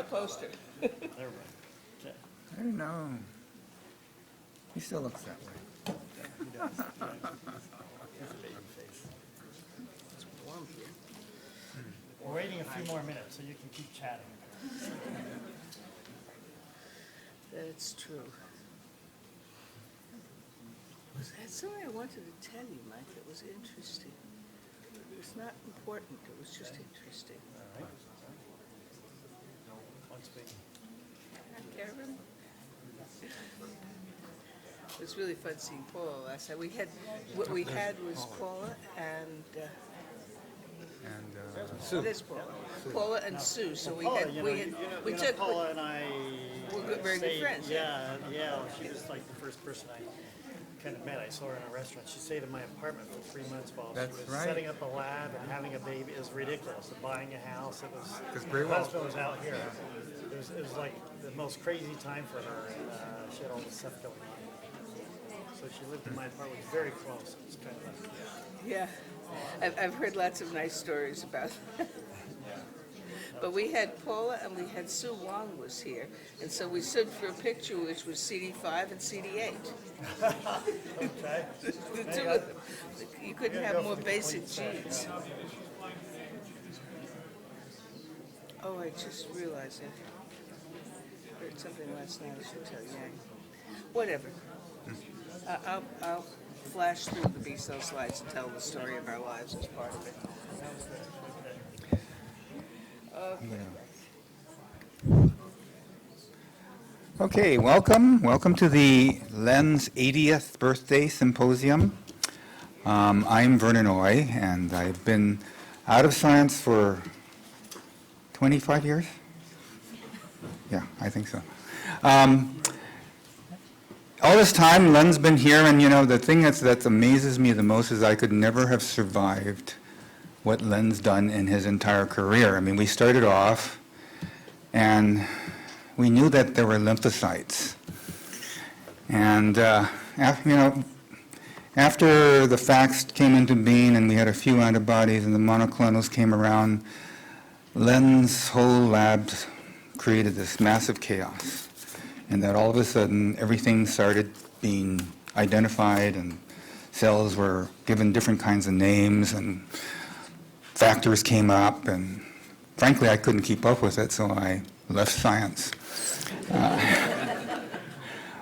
the poster. Never mind. Okay. I don't know. He still looks that way. Yeah, he does. Yeah, he's a baby face. It's warm here. We're waiting a few more minutes, so you can keep chatting. That's true. That's something I wanted to tell you, Mike, that was interesting. It was not important, it was just interesting. All right. Once we Karen? It was really fun seeing Paula last night. What we had was Paula and, Sue. what is Paula? Paula and Sue, so we Paula, had, we took, Paula and I we're very good stayed- friends. Yeah, she was like the first person I kind of met. I saw her in a restaurant. She stayed in my apartment for 3 months while That's she was right. setting up a lab and having a baby. It was ridiculous. And buying a house. It was. That's very Her well. husband was out here. It was like the most crazy time for her. And, she had all this stuff going on. So she lived in my apartment very close. It was kind of. Yeah, I've heard lots of nice stories about that. But we had Paula and we had Sue Wong was here, and so we stood for a picture which was CD5 and CD8. Okay. The two of them. You couldn't have more basic genes. Oh, I just realized I heard something last night I should tell Yang. Whatever. I'll flash through the B-cell slides and tell the story of our lives as part of it. Okay, welcome to the Len's 80th birthday symposium. I'm Vernon Oi, and I've been out of science for 25 years? Yeah, I think so. All this time, Len's been here, and the thing that amazes me the most is I could never have survived what Len's done in his entire career. I mean, we started off, and we knew that there were lymphocytes. And, after the facts came into being and we had a few antibodies and the monoclonals came around, Len's whole lab created this massive chaos. And that all of a sudden, everything started being identified and cells were given different kinds of names and factors came up, and frankly, I couldn't keep up with it, so I left science.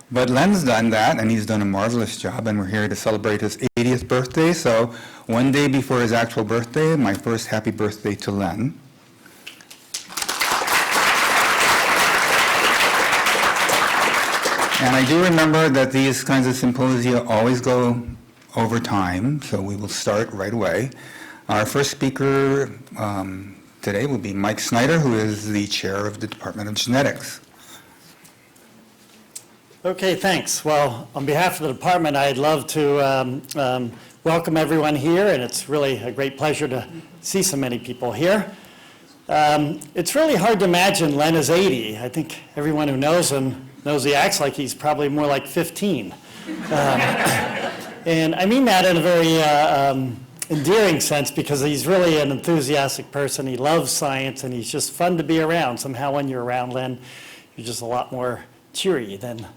But Len's done that, and he's done a marvelous job, and we're here to celebrate his 80th birthday. So one day before his actual birthday, my first happy birthday to Len. And I do remember that these kinds of symposia always go over time, so we will start right away. Our first speaker today will be Mike Snyder, who is the chair of the Department of Genetics. Okay, thanks. Well, on behalf of the department, I'd love to welcome everyone here, and it's really a great pleasure to see so many people here. It's really hard to imagine Len is 80. I think everyone who knows him knows he acts like he's probably more like 15. And I mean that in a very endearing sense because he's really an enthusiastic person. He loves science, and he's just fun to be around. Somehow when you're around Len, you're just a lot more cheery than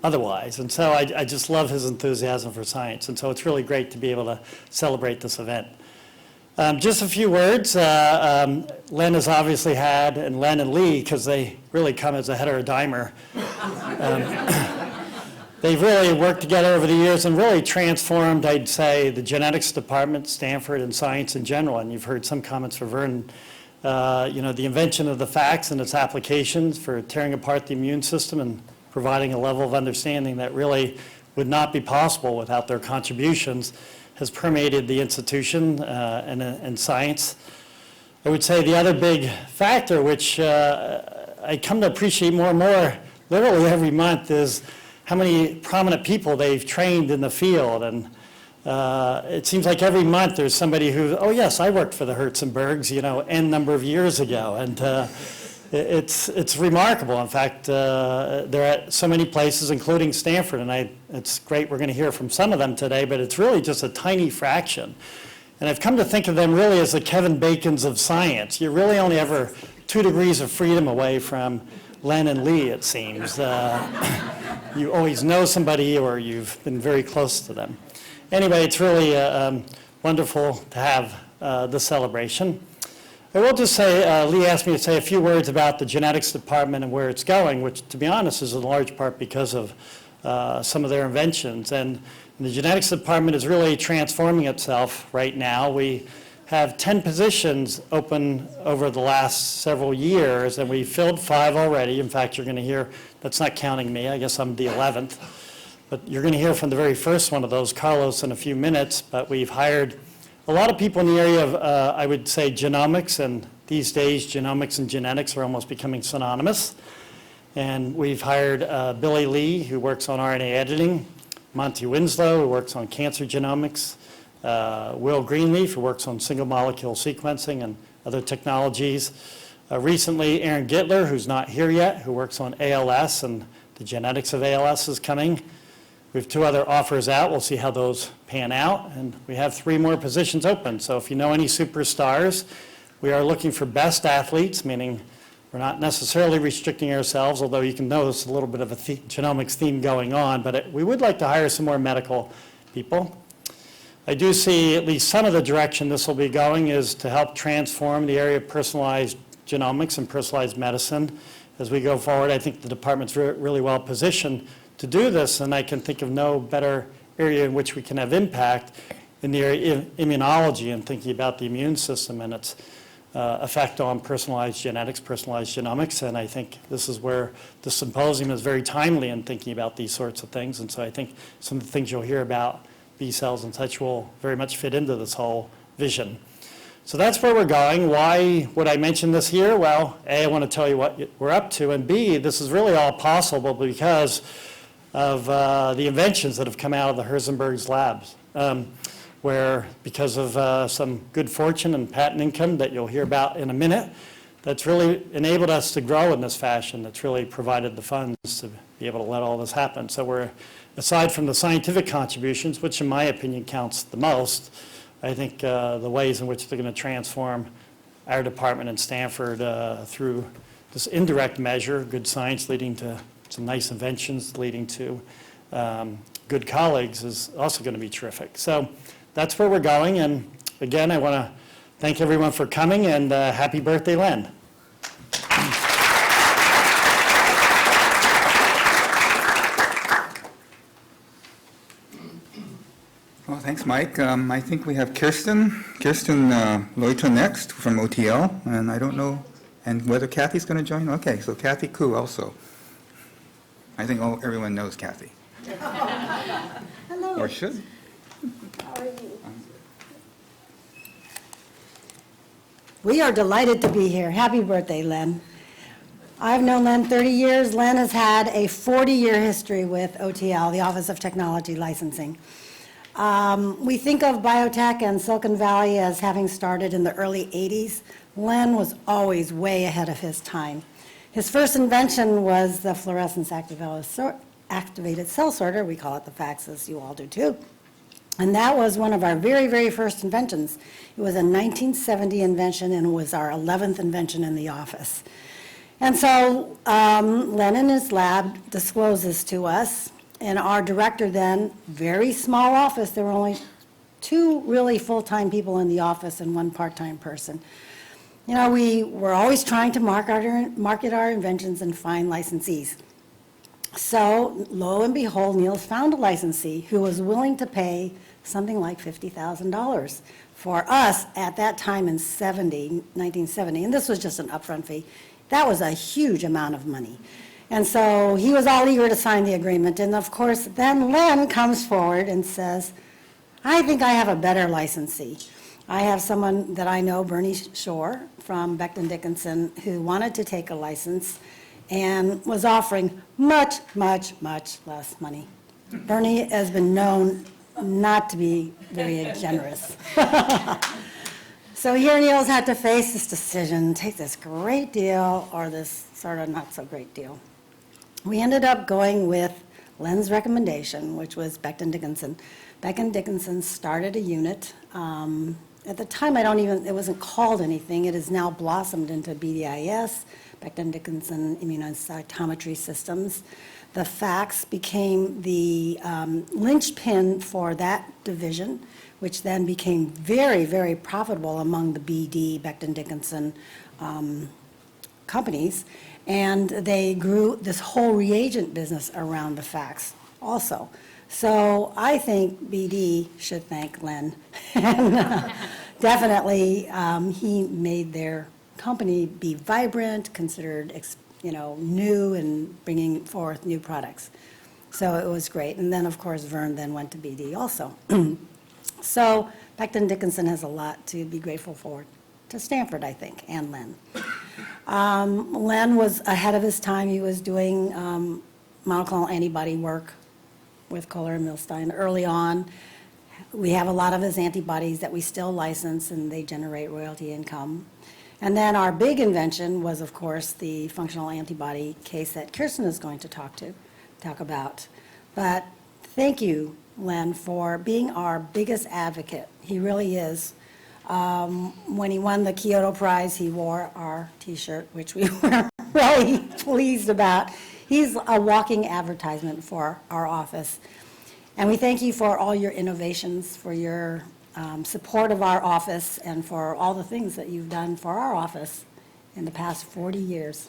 otherwise. And so I just love his enthusiasm for science. And so it's really great to be able to celebrate this event. Just a few words. Len has obviously had, and Len and Lee, because they really come as a heterodimer, they've really worked together over the years and really transformed, I'd say, the genetics department, Stanford, and science in general. And you've heard some comments from Vernon. The invention of the fax and its applications for tearing apart the immune system and providing a level of understanding that really would not be possible without their contributions has permeated the institution and science. I would say the other big factor, which I come to appreciate more and more literally every month, is how many prominent people they've trained in the field. And it seems like every month there's somebody who, oh yes, I worked for the Herzenbergs, N number of years ago. And it's remarkable. In fact, they're at so many places, including Stanford, and it's great we're going to hear from some of them today, but it's really just a tiny fraction. And I've come to think of them really as the Kevin Bacons of science. You really only ever 2 degrees of freedom away from Len and Lee, it seems. You always know somebody or you've been very close to them. Anyway, it's really wonderful to have this celebration. I will just say, Lee asked me to say a few words about the genetics department and where it's going, which, to be honest, is in large part because of some of their inventions. And the genetics department is really transforming itself right now. We have 10 positions open over the last several years, and we filled 5 already. In fact, you're going to hear, that's not counting me, I guess I'm the 11th. But you're going to hear from the very first one of those, Carlos, in a few minutes. But we've hired a lot of people in the area of, I would say, genomics, and these days genomics and genetics are almost becoming synonymous. And we've hired Billy Lee, who works on RNA editing, Monty Winslow, who works on cancer genomics, Will Greenleaf, who works on single molecule sequencing and other technologies. Recently, Aaron Gittler, who's not here yet, who works on ALS, and the genetics of ALS is coming. We have 2 other offers out. We'll see how those pan out. And we have 3 more positions open. So if you know any superstars, we are looking for best athletes, meaning we're not necessarily restricting ourselves, although you can notice a little bit of a genomics theme going on. But we would like to hire some more medical people. I do see at least some of the direction this will be going is to help transform the area of personalized genomics and personalized medicine. As we go forward, I think the department's really well positioned to do this, and I can think of no better area in which we can have impact in the area of immunology and thinking about the immune system and its effect on personalized genetics, personalized genomics. And I think this is where the symposium is very timely in thinking about these sorts of things. And so I think some of the things you'll hear about B cells and such will very much fit into this whole vision. So that's where we're going. Why would I mention this here? Well, A, I want to tell you what we're up to, and B, this is really all possible because of the inventions that have come out of the Herzenberg's labs, where because of some good fortune and patent income that you'll hear about in a minute, that's really enabled us to grow in this fashion. That's really provided the funds to be able to let all this happen. So we're, aside from the scientific contributions, which in my opinion counts the most, I think the ways in which they're going to transform our department in Stanford through this indirect measure, good science leading to some nice inventions leading to good colleagues, is also going to be terrific. So that's where we're going. And again, I want to thank everyone for coming, and happy birthday, Len. Well, thanks, Mike. I think we have Kirsten Leutre next from OTL, and I don't know, and whether Kathy's going to join. Okay, so Kathy Koo also. I think everyone knows Kathy. Hello. Or should. How are you? We are delighted to be here. Happy birthday, Len. I've known Len 30 years. Len has had a 40-year history with OTL, the Office of Technology Licensing. We think of biotech and Silicon Valley as having started in the early 80s. Len was always way ahead of his time. His first invention was the fluorescence activated cell sorter. We call it the FACS, as you all do too. And that was one of our very, very first inventions. It was a 1970 invention, and it was our 11th invention in the office. And so Len in his lab discloses to us, and our director then, very small office, there were only 2 really full-time people in the office and 1 part-time person. You know, we were always trying to market our inventions and find licensees. So, lo and behold, Niels found a licensee who was willing to pay something like $50,000 for us at that time in 1970, and this was just an upfront fee. That was a huge amount of money. And so he was all eager to sign the agreement, and of course, then Len comes forward and says, I think I have a better licensee. I have someone that I know, Bernie Shore from Becton Dickinson, who wanted to take a license and was offering much, much, much less money. Bernie has been known not to be very generous. So here Niels had to face this decision, take this great deal or this sort of not so great deal. We ended up going with Len's recommendation, which was Becton Dickinson. Becton Dickinson started a unit at the time, it wasn't called anything. It has now blossomed into BDIS, Becton Dickinson Immunocytometry Systems. The fax became the linchpin for that division, which then became very, very profitable among the BD, Becton Dickinson companies. And they grew this whole reagent business around the fax also. So I think BD should thank Len. And definitely, he made their company be vibrant, considered new, and bringing forth new products. So it was great. And then, of course, Vern then went to BD also. So Becton Dickinson has a lot to be grateful for to Stanford, I think, and Len. Len was ahead of his time. He was doing monoclonal antibody work with Kohler and Milstein early on. We have a lot of his antibodies that we still license, and they generate royalty income. And then our big invention was, of course, the functional antibody case that Kirsten is going to talk about. But thank you, Len, for being our biggest advocate. He really is. When he won the Kyoto Prize, he wore our T-shirt, which we were really pleased about. He's a walking advertisement for our office. And we thank you for all your innovations, for your support of our office, and for all the things that you've done for our office in the past 40 years.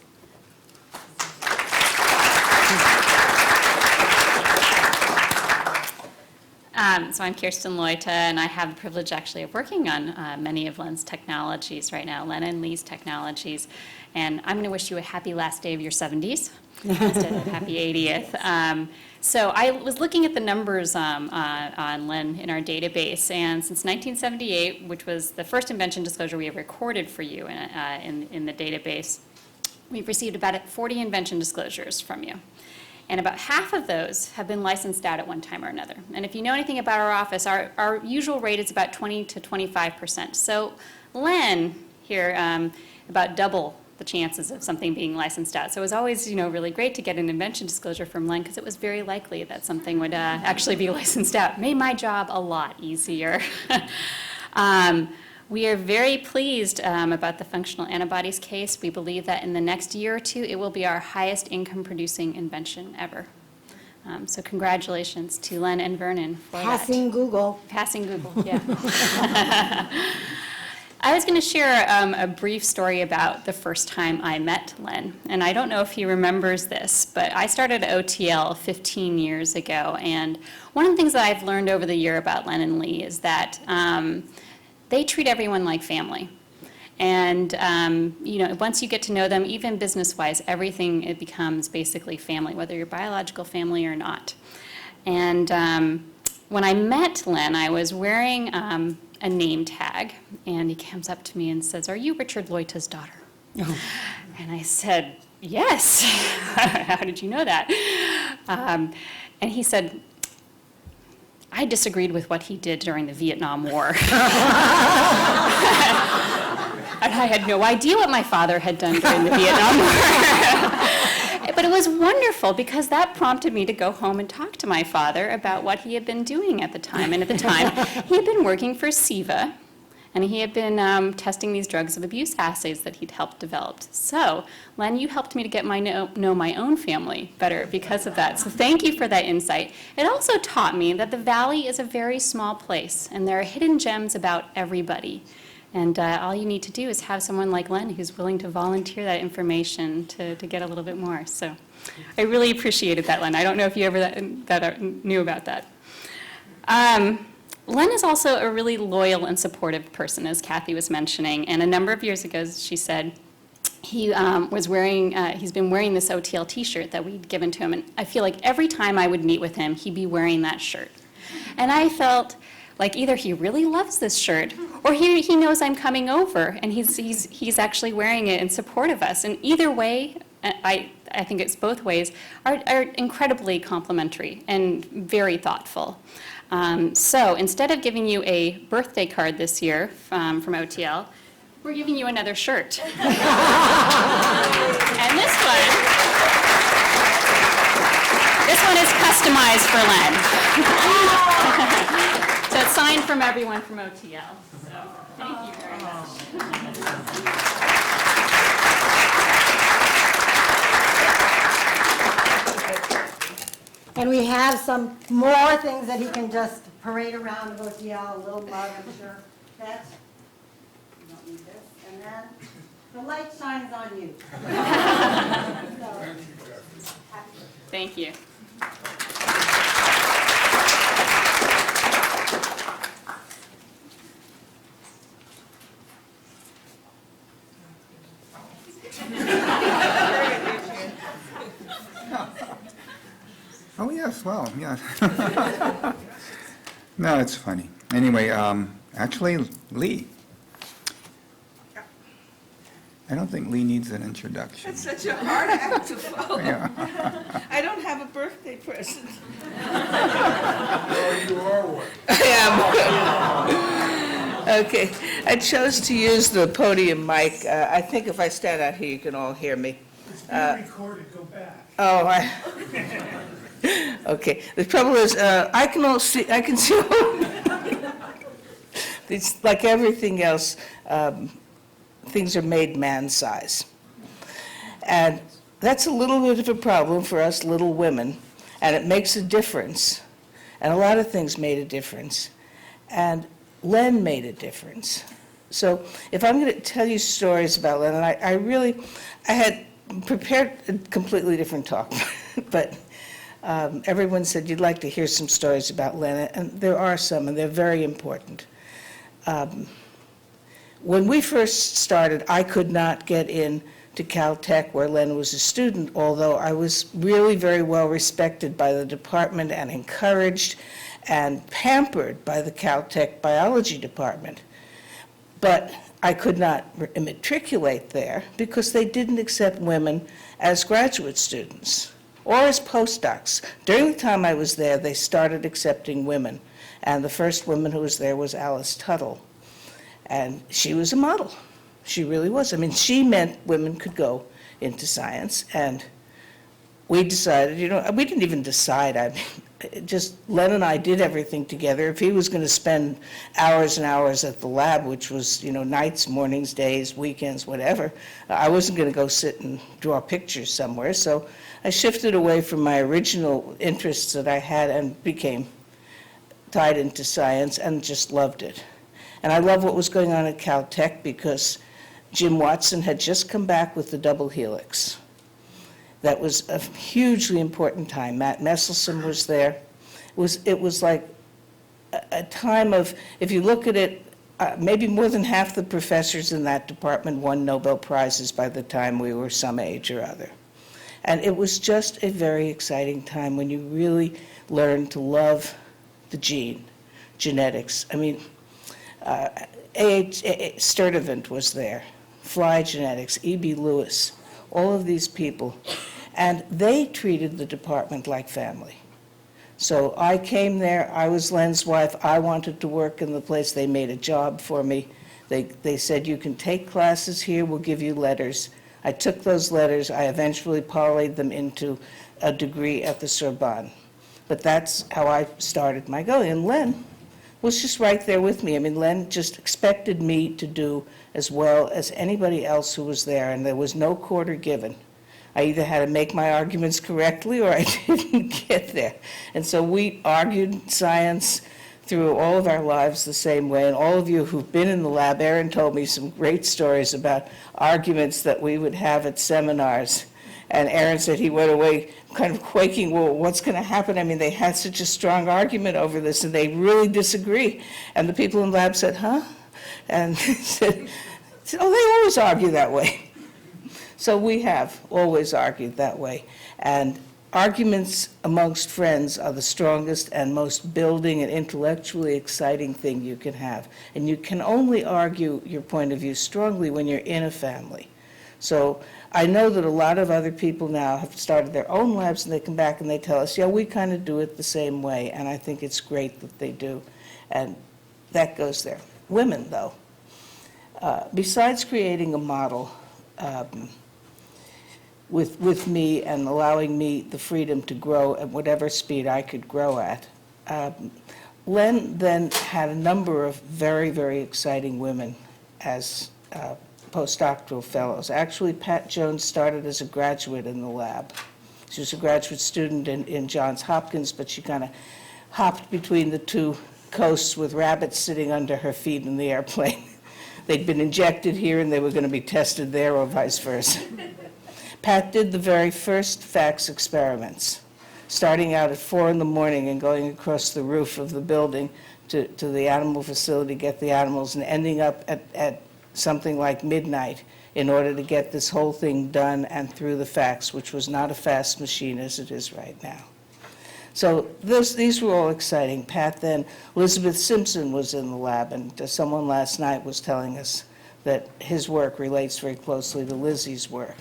So I'm Kirsten Leutre, and I have the privilege actually of working on many of Len's technologies right now, Len and Lee's technologies. And I'm going to wish you a happy last day of your 70s instead of happy 80th. So I was looking at the numbers on Len in our database, and since 1978, which was the first invention disclosure we have recorded for you in the database, we've received about 40 invention disclosures from you. And about half of those have been licensed out at one time or another. And if you know anything about our office, our usual rate is about 20 to 25%. So Len here, about double the chances of something being licensed out. So it was always, really great to get an invention disclosure from Len, because it was very likely that something would actually be licensed out. Made my job a lot easier. We are very pleased about the functional antibodies case. We believe that in the next year or two, it will be our highest income-producing invention ever. So congratulations to Len and Vernon for Passing that. Google. Passing Google, yeah. I was going to share a brief story about the first time I met Len. And I don't know if he remembers this, but I started at OTL 15 years ago. And one of the things that I've learned over the year about Len and Lee is that they treat everyone like family. And, once you get to know them, even business-wise, everything, it becomes basically family, whether you're biological family or not. And when I met Len, I was wearing a name tag, and he comes up to me and says, "Are you Richard Leutre's daughter?" Oh. And I said, "Yes." "How did you know that?" And he said, "I disagreed with what he did during the Vietnam War." And I had no idea what my father had done during the Vietnam War. But it was wonderful, because that prompted me to go home and talk to my father about what he had been doing at the time. And at the time, he had been working for SIVA, and he had been testing these drugs of abuse assays that he'd helped develop. So, Len, you helped me to get know my own family better because of that. So thank you for that insight. It also taught me that the Valley is a very small place, and there are hidden gems about everybody. And all you need to do is have someone like Len who's willing to volunteer that information to get a little bit more. So I really appreciated that, Len. I don't know if you ever knew about that. Len is also a really loyal and supportive person, as Kathy was mentioning. And a number of years ago, she said, he's been wearing this OTL T-shirt that we'd given to him. And I feel like every time I would meet with him, he'd be wearing that shirt. And I felt like either he really loves this shirt, or he knows I'm coming over, and he's actually wearing it in support of us. And either way, I think it's both ways, are incredibly complimentary and very thoughtful. So instead of giving you a birthday card this year from OTL, we're giving you another shirt. And this one is customized for Len. So it's signed from everyone from OTL. So. And we have some more things that he can just parade around of OTL, a little mug, I'm sure. That, you don't need this. And then the light shines on you. Thank you. Oh, yes, well, yeah. No, it's funny. Anyway, actually, Lee. I don't think Lee needs an introduction. That's such a hard act to follow. Yeah. I don't have a birthday present. Oh, you are one. I am. Okay, I chose to use the podium mic. I think if I stand out here, you can all hear me. It's being recorded, go back. Oh, okay. The trouble is, I can see all. It's like everything else, things are made man-size. And that's a little bit of a problem for us little women, and it makes a difference. And a lot of things made a difference. And Len made a difference. So if I'm going to tell you stories about Len, and I had prepared a completely different talk, but everyone said you'd like to hear some stories about Len, and there are some, and they're very important. When we first started, I could not get in to Caltech where Len was a student, although I was really very well respected by the department and encouraged and pampered by the Caltech biology department. But I could not matriculate there because they didn't accept women as graduate students or as postdocs. During the time I was there, they started accepting women, and the first woman who was there was Alice Tuttle. And she was a model. She really was. I mean, she meant women could go into science, and we decided, we didn't even decide. I mean, just Len and I did everything together. If he was going to spend hours and hours at the lab, which was, nights, mornings, days, weekends, whatever, I wasn't going to go sit and draw pictures somewhere. So I shifted away from my original interests that I had and became tied into science and just loved it. And I love what was going on at Caltech because Jim Watson had just come back with the double helix. That was a hugely important time. Matt Messelson was there. It was like a time of, if you look at it, maybe more than half the professors in that department won Nobel Prizes by the time we were some age or other. And it was just a very exciting time when you really learned to love the gene, genetics. I mean, Sturtevant was there, Fly Genetics, E.B. Lewis, all of these people. And they treated the department like family. So I came there, I was Len's wife, I wanted to work in the place, they made a job for me. They said, you can take classes here, we'll give you letters. I took those letters, I eventually parlayed them into a degree at the Sorbonne. But that's how I started my going. And Len was just right there with me. I mean, Len just expected me to do as well as anybody else who was there, and there was no quarter given. I either had to make my arguments correctly or I didn't get there. And so we argued science through all of our lives the same way. And all of you who've been in the lab, Aaron told me some great stories about arguments that we would have at seminars. And Aaron said he went away kind of quaking, well, what's going to happen? I mean, they had such a strong argument over this, and they really disagree. And the people in the lab said, huh? And he said, oh, they always argue that way. So we have always argued that way. And arguments amongst friends are the strongest and most building and intellectually exciting thing you can have. And you can only argue your point of view strongly when you're in a family. So I know that a lot of other people now have started their own labs, and they come back and they tell us, yeah, we kind of do it the same way, and I think it's great that they do. And that goes there. Women, though, besides creating a model with me and allowing me the freedom to grow at whatever speed I could grow at, Len then had a number of very, very exciting women as postdoctoral fellows. Actually, Pat Jones started as a graduate in the lab. She was a graduate student in Johns Hopkins, but she kind of hopped between the two coasts with rabbits sitting under her feet in the airplane. They'd been injected here and they were going to be tested there or vice versa. Pat did the very first fax experiments, starting out at 4 in the morning and going across the roof of the building to the animal facility, get the animals, and ending up at something like midnight in order to get this whole thing done and through the fax, which was not a fast machine as it is right now. So these were all exciting. Pat then, Elizabeth Simpson was in the lab, and someone last night was telling us that his work relates very closely to Lizzie's work.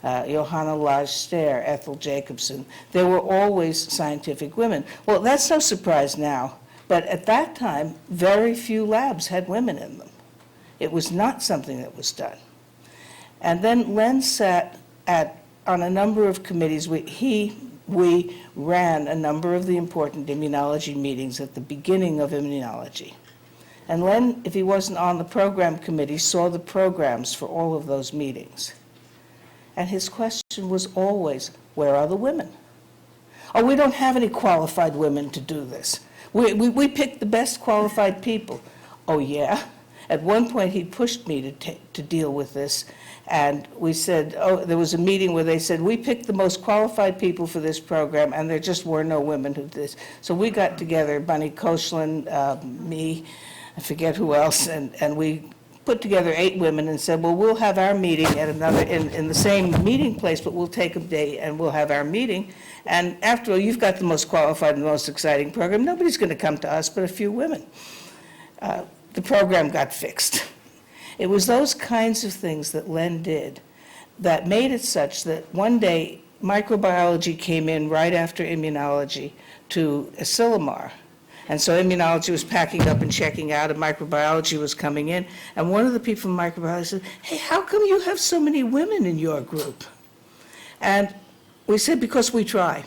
Johanna Lage Stair, Ethel Jacobson. There were always scientific women. Well, that's no surprise now, but at that time, very few labs had women in them. It was not something that was done. And then Len sat on a number of committees. We ran a number of the important immunology meetings at the beginning of immunology. And Len, if he wasn't on the program committee, saw the programs for all of those meetings. And his question was always, where are the women? Oh, we don't have any qualified women to do this. We picked the best qualified people. Oh, yeah? At one point, he pushed me to deal with this, and we said, oh, there was a meeting where they said, we picked the most qualified people for this program, and there just were no women who did this. So we got together, Bunny Koshland, me, I forget who else, and we put together 8 women and said, well, we'll have our meeting at another, in the same meeting place, but we'll take a day and we'll have our meeting. And after all, you've got the most qualified and the most exciting program. Nobody's going to come to us but a few women. The program got fixed. It was those kinds of things that Len did that made it such that one day microbiology came in right after immunology to Asilomar. And so immunology was packing up and checking out, and microbiology was coming in. And one of the people from microbiology said, hey, how come you have so many women in your group? And we said, because we try.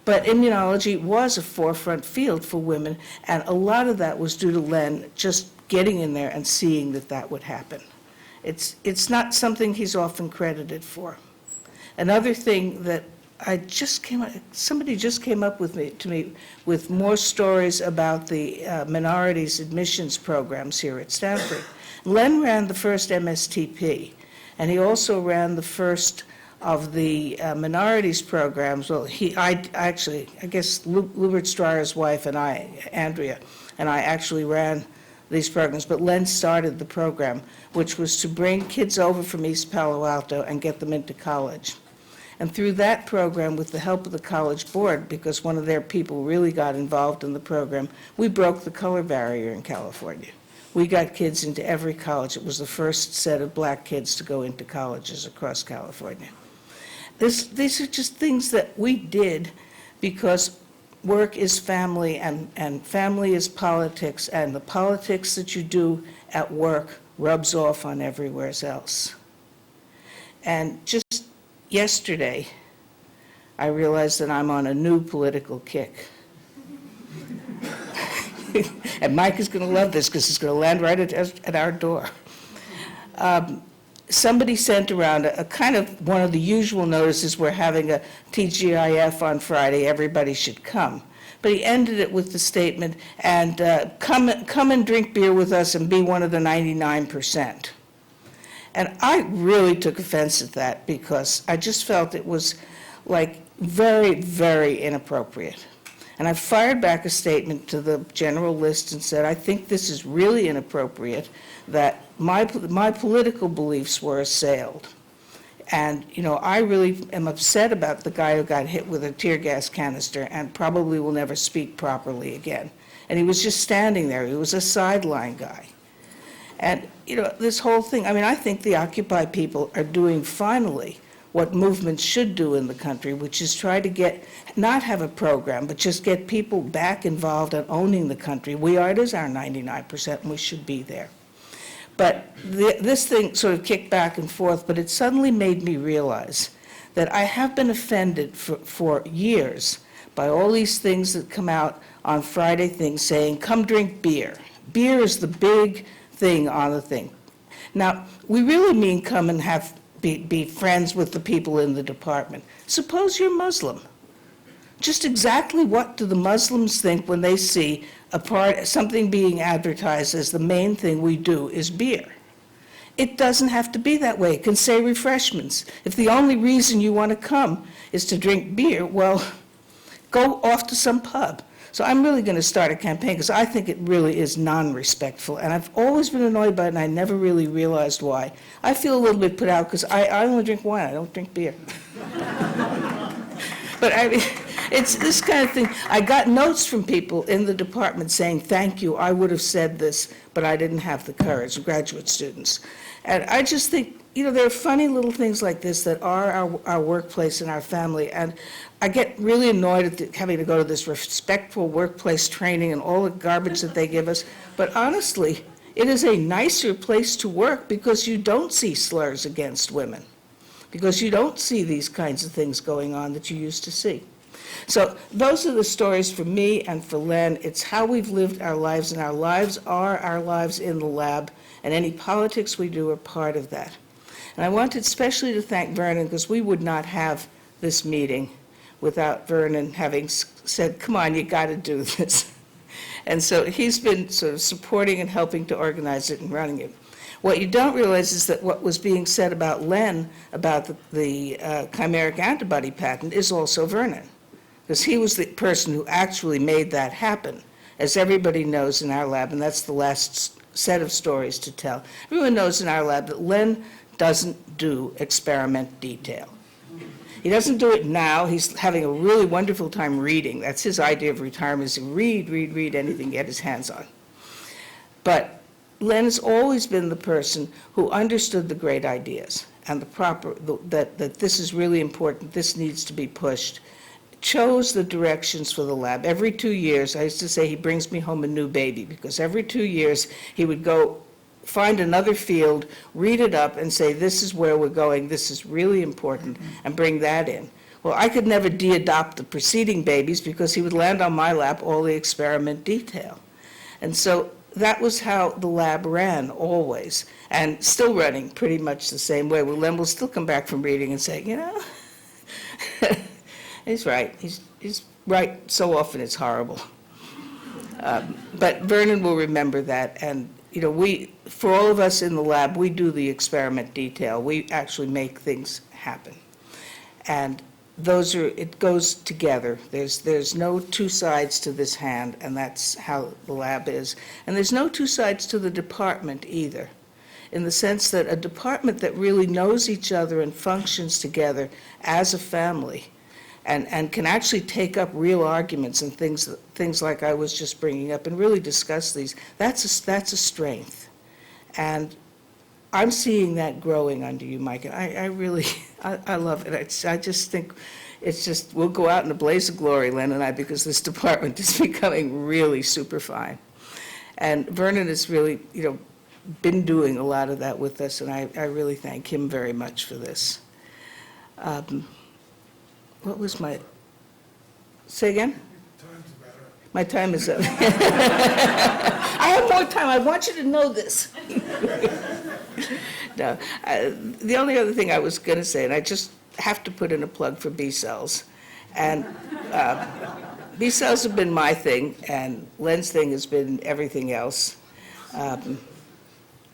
But immunology was a forefront field for women, and a lot of that was due to Len just getting in there and seeing that that would happen. It's not something he's often credited for. Another thing that somebody just came up to me with more stories about the minorities admissions programs here at Stanford. Len ran the first MSTP, and he also ran the first of the minorities programs. Well, I guess Lubert Streyer's wife and I, Andrea, and I actually ran these programs, but Len started the program, which was to bring kids over from East Palo Alto and get them into college. And through that program, with the help of the College Board, because one of their people really got involved in the program, we broke the color barrier in California. We got kids into every college. It was the first set of black kids to go into colleges across California. These are just things that we did because work is family and family is politics, and the politics that you do at work rubs off on everywhere else. And just yesterday, I realized that I'm on a new political kick. And Mike is going to love this because it's going to land right at our door. Somebody sent around a kind of one of the usual notices, we're having a TGIF on Friday, everybody should come. But he ended it with the statement, and come and drink beer with us and be one of the 99%. And I really took offense at that because I just felt it was like very, very inappropriate. And I fired back a statement to the general list and said, I think this is really inappropriate, that my political beliefs were assailed. And, I really am upset about the guy who got hit with a tear gas canister and probably will never speak properly again. And he was just standing there. He was a sideline guy. And, this whole thing, I think the Occupy people are doing finally what movements should do in the country, which is try to not have a program, but just get people back involved in owning the country. It is our 99%, and we should be there. But this thing sort of kicked back and forth, but it suddenly made me realize that I have been offended for years by all these things that come out on Friday things saying, come drink beer. Beer is the big thing on the thing. Now, we really mean come and be friends with the people in the department. Suppose you're Muslim. Just exactly what do the Muslims think when they see something being advertised as the main thing we do is beer? It doesn't have to be that way. It can say refreshments. If the only reason you want to come is to drink beer, well, go off to some pub. So I'm really going to start a campaign because I think it really is non-respectful. And I've always been annoyed by it, and I never really realized why. I feel a little bit put out because I only drink wine. I don't drink beer. But I mean, it's this kind of thing. I got notes from people in the department saying, thank you, I would have said this, but I didn't have the courage, graduate students. And I just think, there are funny little things like this that are our workplace and our family. And I get really annoyed at having to go to this respectful workplace training and all the garbage that they give us. But honestly, it is a nicer place to work because you don't see slurs against women, because you don't see these kinds of things going on that you used to see. So those are the stories for me and for Len. It's how we've lived our lives, and our lives are our lives in the lab, and any politics we do are part of that. And I wanted especially to thank Vernon, because we would not have this meeting without Vernon having said, come on, you got to do this. And so he's been sort of supporting and helping to organize it and running it. What you don't realize is that what was being said about Len, about the chimeric antibody patent, is also Vernon, because he was the person who actually made that happen, as everybody knows in our lab, and that's the last set of stories to tell. Everyone knows in our lab that Len doesn't do experiment detail. He doesn't do it now. He's having a really wonderful time reading. That's his idea of retirement, is to read anything, get his hands on. But Len has always been the person who understood the great ideas and that this is really important, this needs to be pushed, chose the directions for the lab. Every 2 years, I used to say he brings me home a new baby, because every 2 years he would go find another field, read it up, and say, this is where we're going, this is really important, and bring that in. Well, I could never de-adopt the preceding babies because he would land on my lap all the experiment detail. And so that was how the lab ran always, and still running pretty much the same way. Well, Len will still come back from reading and say, he's right. He's right so often it's horrible. But Vernon will remember that, and for all of us in the lab, we do the experiment detail. We actually make things happen. And it goes together. There's no two sides to this hand, and that's how the lab is. And there's no two sides to the department either, in the sense that a department that really knows each other and functions together as a family and can actually take up real arguments and things like I was just bringing up and really discuss these, that's a strength. And I'm seeing that growing under you, Mike, and I really love it. I just think we'll go out in a blaze of glory, Len and I, because this department is becoming really super fine. And Vernon has really, been doing a lot of that with us, and I really thank him very much for this. What was say again? Time's about up. My time is up. I have more time. I want you to know this. No, the only other thing I was going to say, and I just have to put in a plug for B cells. And B cells have been my thing, and Len's thing has been everything else.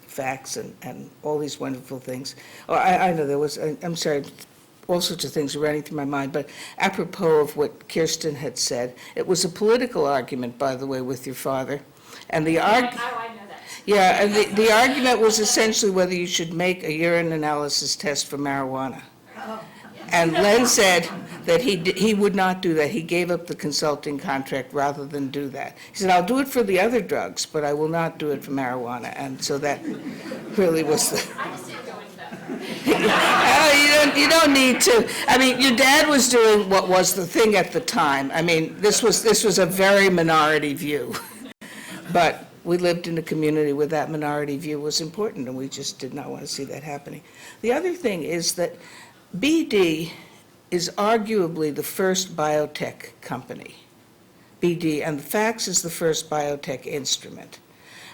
Facts and all these wonderful things. Oh, I know there was, I'm sorry, all sorts of things are running through my mind, but apropos of what Kirsten had said, it was a political argument, by the way, with your father. And the I know that. Yeah, and the argument was essentially whether you should make a urine analysis test for marijuana. And Len said that he would not do that. He gave up the consulting contract rather than do that. He said, I'll do it for the other drugs, but I will not do it for marijuana. And so that really was the... Oh, you don't need to. I mean, your dad was doing what was the thing at the time. I mean, this was a very minority view. But we lived in a community where that minority view was important, and we just did not want to see that happening. The other thing is that BD is arguably the first biotech company, BD, and the fax is the first biotech instrument.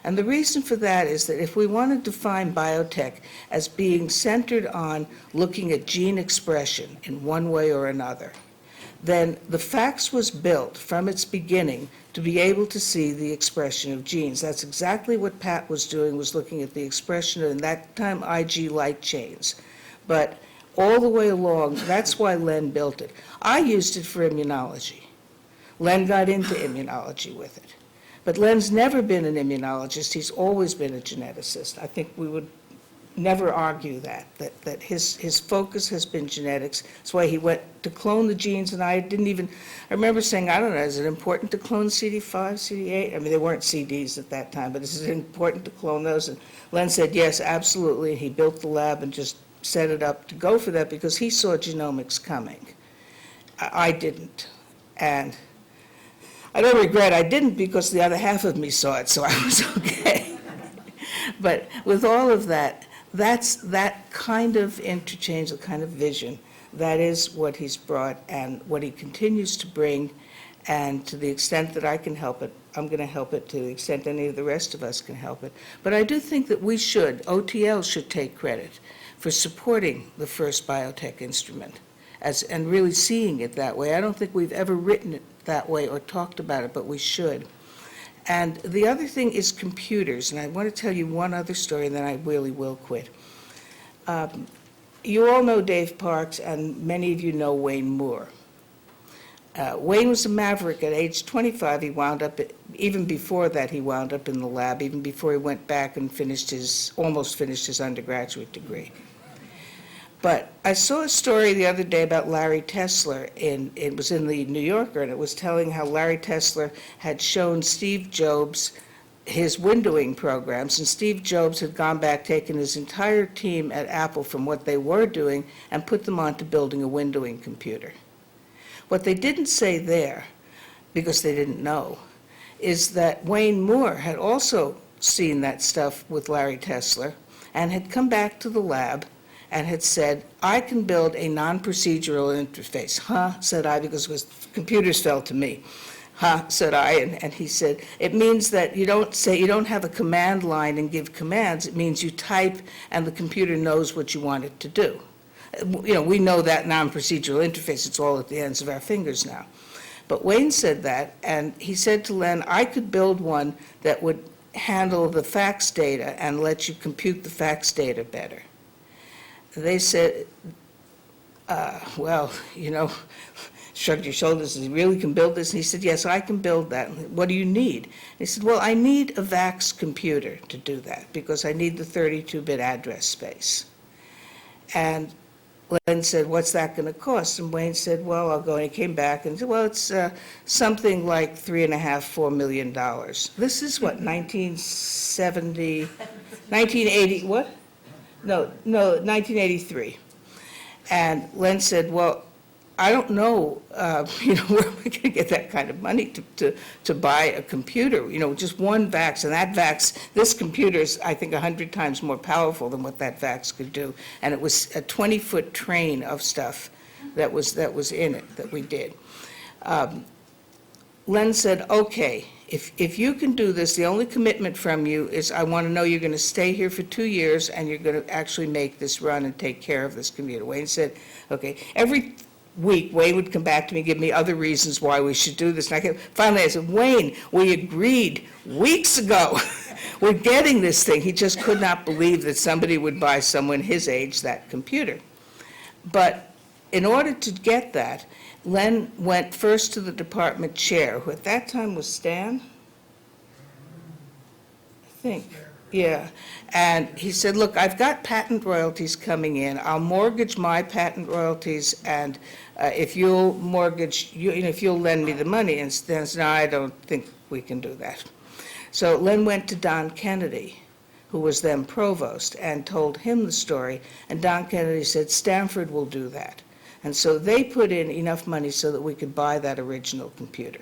And the reason for that is that if we want to define biotech as being centered on looking at gene expression in one way or another, then the fax was built from its beginning to be able to see the expression of genes. That's exactly what Pat was doing, was looking at the expression of, in that time, Ig light chains. But all the way along, that's why Len built it. I used it for immunology. Len got into immunology with it. But Len's never been an immunologist. He's always been a geneticist. I think we would never argue that his focus has been genetics. That's why he went to clone the genes, and I remember saying, I don't know, is it important to clone CD5, CD8? I mean, they weren't CDs at that time, but is it important to clone those? And Len said, yes, absolutely. He built the lab and just set it up to go for that because he saw genomics coming. I didn't. And I don't regret I didn't because the other half of me saw it, so I was okay. But with all of that, that's that kind of interchange, the kind of vision, that is what he's brought and what he continues to bring. And to the extent that I can help it, I'm going to help it. To the extent any of the rest of us can help it. But I do think that OTL should take credit for supporting the first biotech instrument and really seeing it that way. I don't think we've ever written it that way or talked about it, but we should. And the other thing is computers, and I want to tell you one other story, and then I really will quit. You all know Dave Parks, and many of you know Wayne Moore. Wayne was a maverick. At age 25, he wound up, even before that, he wound up in the lab, even before he went back and almost finished his undergraduate degree. But I saw a story the other day about Larry Tesler. It was in the New Yorker, and it was telling how Larry Tesler had shown Steve Jobs his windowing programs, and Steve Jobs had gone back, taken his entire team at Apple from what they were doing, and put them on to building a windowing computer. What they didn't say there, because they didn't know, is that Wayne Moore had also seen that stuff with Larry Tesler and had come back to the lab and had said, I can build a non-procedural interface. Huh, said I, because computers fell to me. Huh, said I, and he said, it means that you don't have a command line and give commands. It means you type and the computer knows what you want it to do. You know, we know that non-procedural interface. It's all at the ends of our fingers now. But Wayne said that, and he said to Len, I could build one that would handle the fax data and let you compute the fax data better. They said, well, you know, shrugged your shoulders, he really can build this? And he said, yes, I can build that. What do you need? And he said, well, I need a VAX computer to do that because I need the 32-bit address space. And Len said, what's that going to cost? And Wayne said, well, I'll go. And he came back and said, well, it's something like $3.5–4 million. This is what, 1970, 1980, what? No, 1983. And Len said, well, I don't know, you know, where am I going to get that kind of money to buy a computer? You know, just one VAX, and that VAX, this computer is, I think, 100 times more powerful than what that VAX could do. And it was a 20-foot train of stuff that was in it that we did. Len said, okay, if you can do this, the only commitment from you is I want to know you're going to stay here for 2 years and you're going to actually make this run and take care of this computer. Wayne said, okay. Every week, Wayne would come back to me and give me other reasons why we should do this. And finally, I said, Wayne, we agreed weeks ago. We're getting this thing. He just could not believe that somebody would buy someone his age that computer. But in order to get that, Len went first to the department chair, who at that time was Stan, I think. Yeah, and he said, look, I've got patent royalties coming in. I'll mortgage my patent royalties, and if you'll mortgage, if you'll lend me the money. And Stan said, no, I don't think we can do that. So Len went to Don Kennedy, who was then provost, and told him the story, and Don Kennedy said, Stanford will do that. And so they put in enough money so that we could buy that original computer.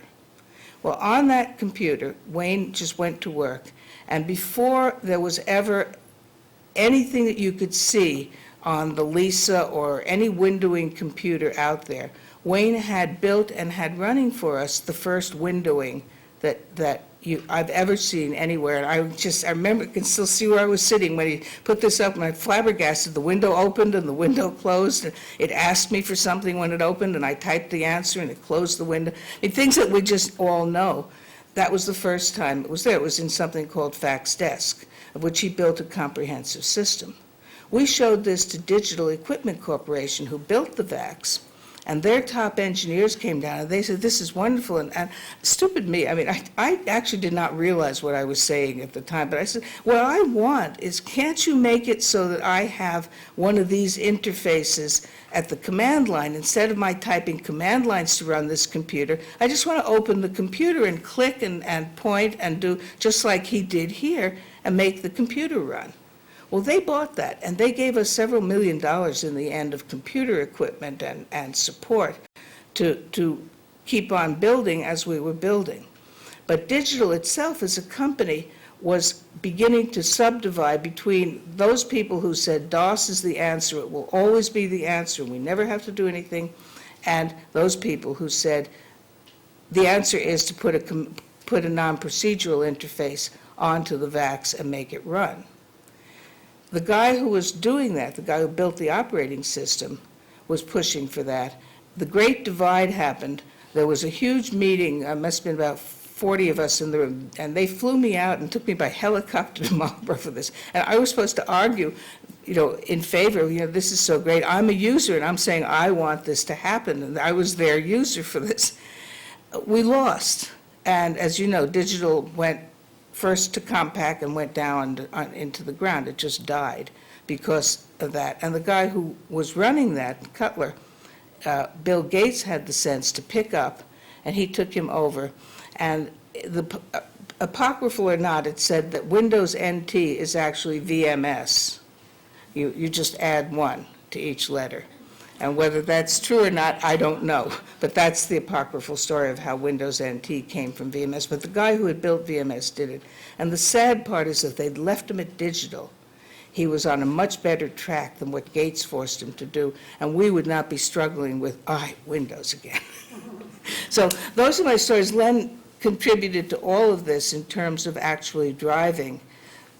Well, on that computer, Wayne just went to work, and before there was ever anything that you could see on the Lisa or any windowing computer out there. Wayne had built and had running for us the first windowing that I've ever seen anywhere. And I remember, I can still see where I was sitting when he put this up, and I flabbergasted. The window opened and the window closed, and it asked me for something when it opened, and I typed the answer, and it closed the window. I mean, things that we just all know. That was the first time it was there. It was in something called FaxDesk, of which he built a comprehensive system. We showed this to Digital Equipment Corporation, who built the VAX, and their top engineers came down, and they said, this is wonderful. And stupid me, I mean, I actually did not realize what I was saying at the time, but I said, what I want is, can't you make it so that I have one of these interfaces at the command line? Instead of my typing command lines to run this computer, I just want to open the computer and click and point and do just like he did here and make the computer run. Well, they bought that, and they gave us several $1 million in the end of computer equipment and support to keep on building as we were building. But Digital itself as a company was beginning to subdivide between those people who said DOS is the answer, it will always be the answer, we never have to do anything, and those people who said the answer is to put a non-procedural interface onto the VAX and make it run. The guy who was doing that, the guy who built the operating system, was pushing for that. The Great Divide happened. There was a huge meeting, must have been about 40 of us in the room, and they flew me out and took me by helicopter to Marlborough for this. And I was supposed to argue, in favor of, this is so great. I'm a user, and I'm saying I want this to happen, and I was their user for this. We lost, and as you know, Digital went first to Compaq and went down into the ground. It just died because of that. And the guy who was running that, Cutler, Bill Gates had the sense to pick up, and he took him over. And apocryphal or not, it said that Windows NT is actually VMS. You just add one to each letter. And whether that's true or not, I don't know. But that's the apocryphal story of how Windows NT came from VMS. But the guy who had built VMS did it. And the sad part is that they'd left him at Digital. He was on a much better track than what Gates forced him to do, and we would not be struggling with, Windows again. So those are my stories. Len contributed to all of this in terms of actually driving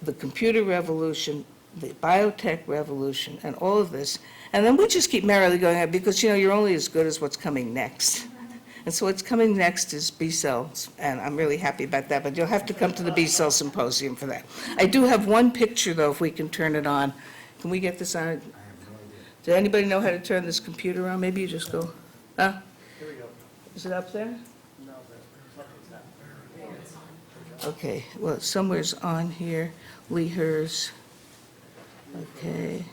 the computer revolution, the biotech revolution, and all of this. And then we just keep merrily going on because, you're only as good as what's coming next. And so what's coming next is B-cells, and I'm really happy about that, but you'll have to come to the B-cell symposium for that. I do have one picture, though, if we can turn it on. Can we get this on? Does anybody know how to turn this computer on? Maybe you just go, Here we go. Is it up there? No, okay, well, somewhere's on here. Leutre. Okay.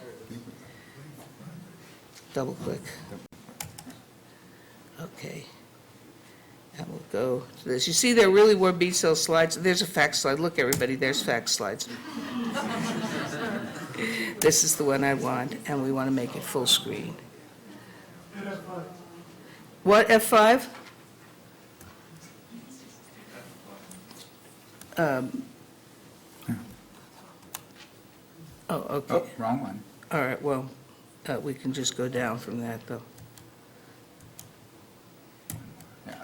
Double click. Okay. And we'll go to this. You see, there really were B-cell slides. There's a fact slide. Look, everybody, there's fact slides. This is the one I want, and we want to make it full screen. What, F5? Okay. Oh, wrong one. All right, well, we can just go down from that, though. Yeah.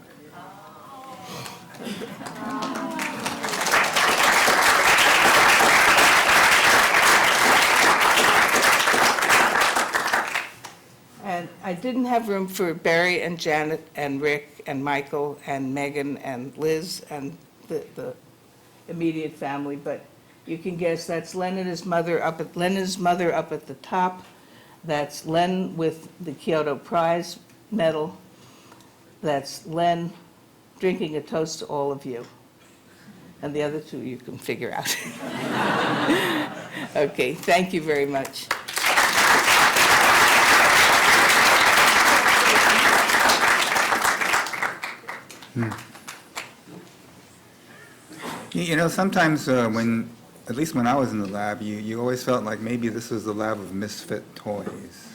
And I didn't have room for Barry and Janet and Rick and Michael and Megan and Liz and the immediate family, but you can guess that's Len and his mother up at the top. That's Len with the Kyoto Prize medal. That's Len drinking a toast to all of you. And the other two you can figure out. Okay, thank you very much. Sometimes at least when I was in the lab, you always felt like maybe this was the lab of misfit toys.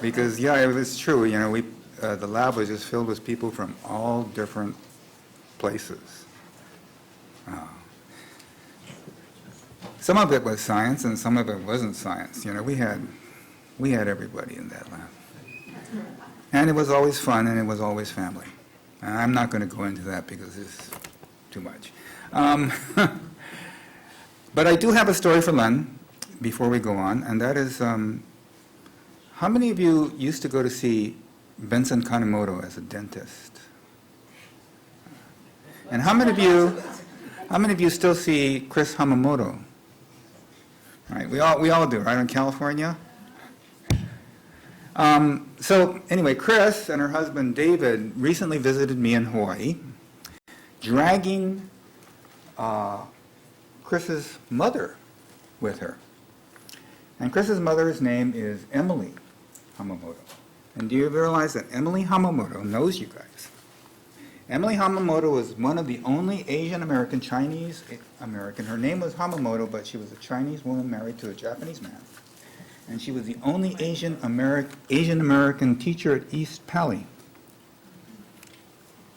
Because, it was true, the lab was just filled with people from all different places. Some of it was science and some of it wasn't science. We had We had everybody in that lab. And it was always fun, and it was always family. And I'm not going to go into that because it's too much. But I do have a story for Len before we go on, and that is, how many of you used to go to see Benson Kanemoto as a dentist? And how many of you still see Chris Hamamoto? Right, we all do, right, in California? So anyway, Chris and her husband David recently visited me in Hawaii, dragging Chris's mother with her. And Chris's mother's name is Emily Hamamoto. And do you realize that Emily Hamamoto knows you guys? Emily Hamamoto was one of the only Asian American, Chinese American. Her name was Hamamoto, but she was a Chinese woman married to a Japanese man. And she was the only Asian American teacher at East Pali.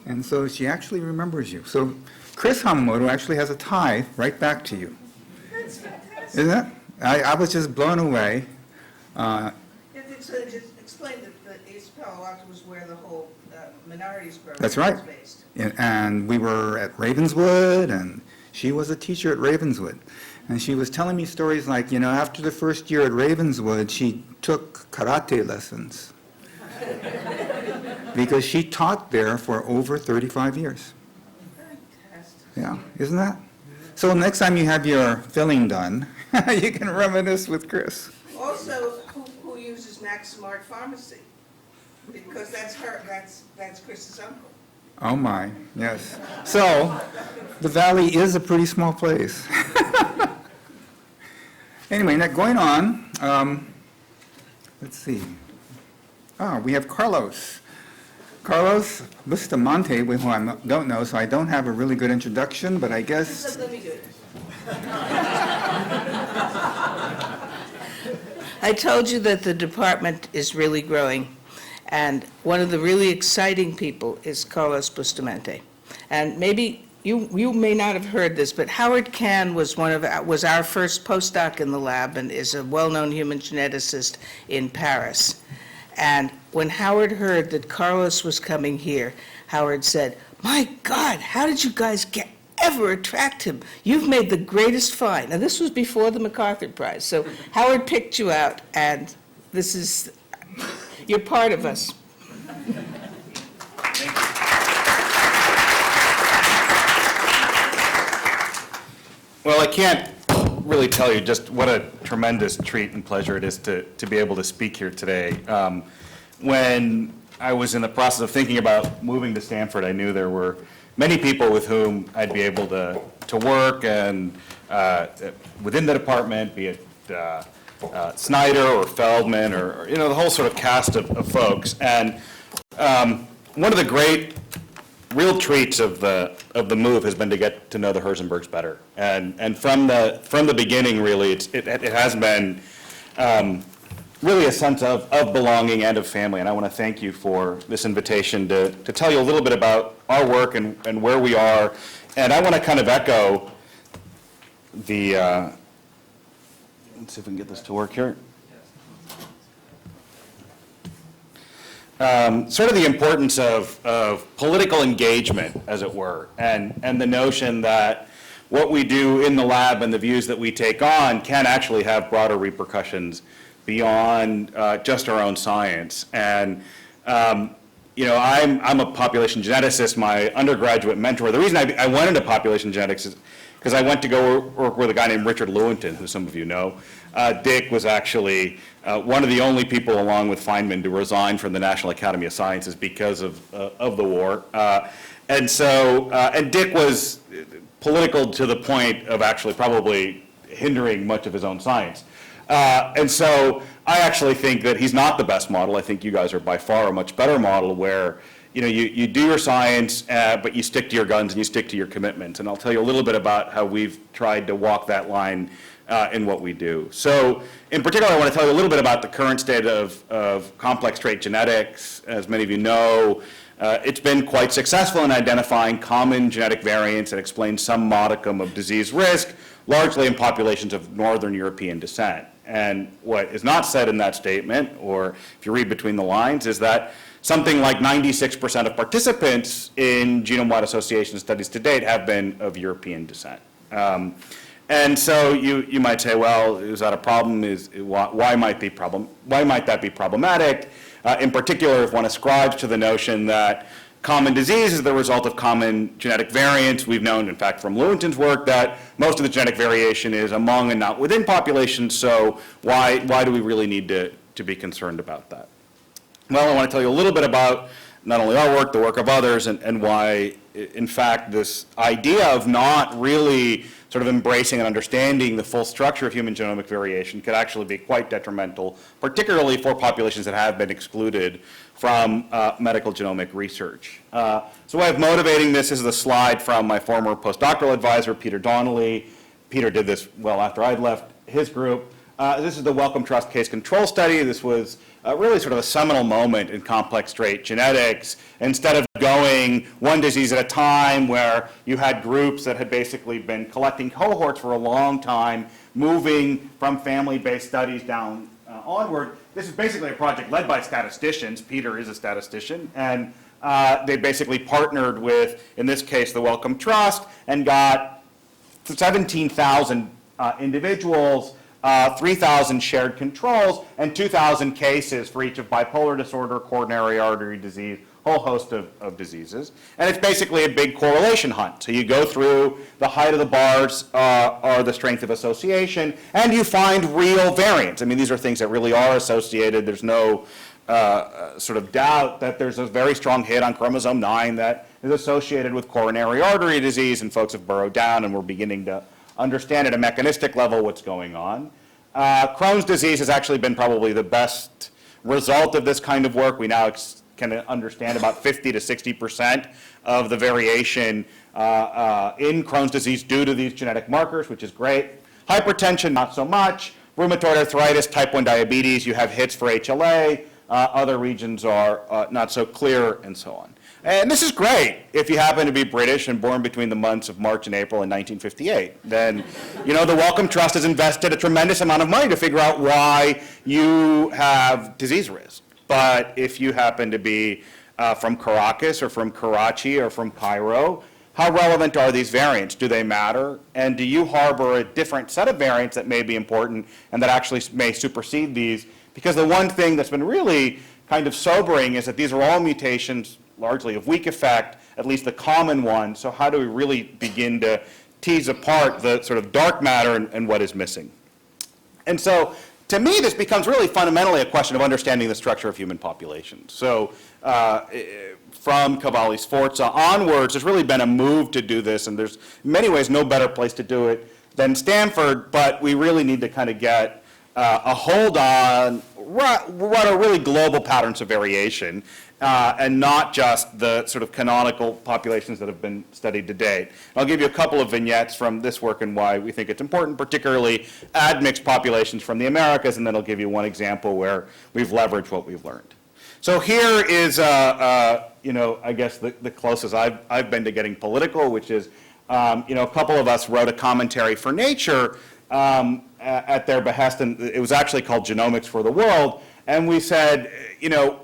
And so she actually remembers you. So Chris Hamamoto actually has a tie right back to you. That's fantastic. Isn't it? I was just blown away. So just explain that the East Palo Alto was where the whole minorities program That's right. was based. And we were at Ravenswood, and she was a teacher at Ravenswood. And she was telling me stories like, after the first year at Ravenswood, she took karate lessons because she taught there for over 35 years. Fantastic. Yeah, isn't that? So next time you have your filling done, you can reminisce with Chris. Also, who uses Max Smart Pharmacy? Because that's Chris's uncle. Oh my, yes. So the Valley is a pretty small place. Anyway, now going on, let's see. We have Carlos. Carlos Bustamante, who I don't know, so I don't have a really good introduction, but I guess... Let me do it. I told you that the department is really growing, and one of the really exciting people is Carlos Bustamante. And maybe you may not have heard this, but Howard Kahn was our first postdoc in the lab and is a well-known human geneticist in Paris. And when Howard heard that Carlos was coming here, Howard said, "My God, how did you guys ever attract him? You've made the greatest find." And this was before the MacArthur Prize. So Howard picked you out, and you're part of us. Well, I can't really tell you just what a tremendous treat and pleasure it is to be able to speak here today. When I was in the process of thinking about moving to Stanford, I knew there were many people with whom I'd be able to work and within the department, be it Snyder or Feldman or the whole sort of cast of folks. And one of the great real treats of the move has been to get to know the Herzenbergs better. And from the beginning, really, it has been really a sense of belonging and of family. And I want to thank you for this invitation to tell you a little bit about our work and where we are. And I want to kind of echo the, let's see if we can get this to work here. Sort of the importance of political engagement, as it were, and the notion that what we do in the lab and the views that we take on can actually have broader repercussions beyond just our own science. And I'm a population geneticist. My undergraduate mentor, the reason I went into population genetics is because I went to go work with a guy named Richard Lewontin, who some of you know. Dick was actually one of the only people, along with Feynman, to resign from the National Academy of Sciences because of the war. And Dick was political to the point of actually probably hindering much of his own science. And so I actually think that he's not the best model. I think you guys are by far a much better model where you do your science, but you stick to your guns and you stick to your commitments. And I'll tell you a little bit about how we've tried to walk that line in what we do. So in particular, I want to tell you a little bit about the current state of complex trait genetics. As many of you know, it's been quite successful in identifying common genetic variants that explain some modicum of disease risk, largely in populations of Northern European descent. And what is not said in that statement, or if you read between the lines, is that something like 96% of participants in genome-wide association studies to date have been of European descent. And so you might say, well, is that a problem? Why might that be problematic? In particular, if one ascribes to the notion that common disease is the result of common genetic variants. We've known, in fact, from Lewontin's work that most of the genetic variation is among and not within populations, so why do we really need to be concerned about that? Well, I want to tell you a little bit about not only our work, the work of others, and why, in fact, this idea of not really sort of embracing and understanding the full structure of human genomic variation could actually be quite detrimental, particularly for populations that have been excluded from medical genomic research. So way of motivating this is the slide from my former postdoctoral advisor, Peter Donnelly. Peter did this well after I'd left his group. This is the Wellcome Trust case control study. This was really sort of a seminal moment in complex trait genetics. Instead of going one disease at a time, where you had groups that had basically been collecting cohorts for a long time, moving from family-based studies down onward, this is basically a project led by statisticians. Peter is a statistician, and they basically partnered with, in this case, the Wellcome Trust, and got 17,000 individuals, 3,000 shared controls, and 2,000 cases for each of bipolar disorder, coronary artery disease, whole host of diseases. And it's basically a big correlation hunt. So you go through, the height of the bars are the strength of association, and you find real variants. I mean, these are things that really are associated. There's no sort of doubt that there's a very strong hit on chromosome 9 that is associated with coronary artery disease, and folks have burrowed down, and we're beginning to understand at a mechanistic level what's going on. Crohn's disease has actually been probably the best result of this kind of work. We now can understand about 50 to 60% of the variation in Crohn's disease due to these genetic markers, which is great. Hypertension, not so much. Rheumatoid arthritis, type 1 diabetes, you have hits for HLA. Other regions are not so clear, and so on. And this is great if you happen to be British and born between the months of March and April in 1958. Then, the Wellcome Trust has invested a tremendous amount of money to figure out why you have disease risk. But if you happen to be from Caracas or from Karachi or from Cairo, how relevant are these variants? Do they matter? And do you harbor a different set of variants that may be important and that actually may supersede these? Because the one thing that's been really kind of sobering is that these are all mutations largely of weak effect, at least the common one. So how do we really begin to tease apart the sort of dark matter and what is missing? And so to me, this becomes really fundamentally a question of understanding the structure of human populations. So from Cavalli-Sforza onwards, there's really been a move to do this, and there's in many ways no better place to do it than Stanford, but we really need to kind of get a hold on what are really global patterns of variation, and not just the sort of canonical populations that have been studied to date. I'll give you a couple of vignettes from this work and why we think it's important, particularly admixed populations from the Americas, and then I'll give you one example where we've leveraged what we've learned. So here is, I guess the closest I've been to getting political, which is, a couple of us wrote a commentary for Nature at their behest, and it was actually called Genomics for the World. And we said,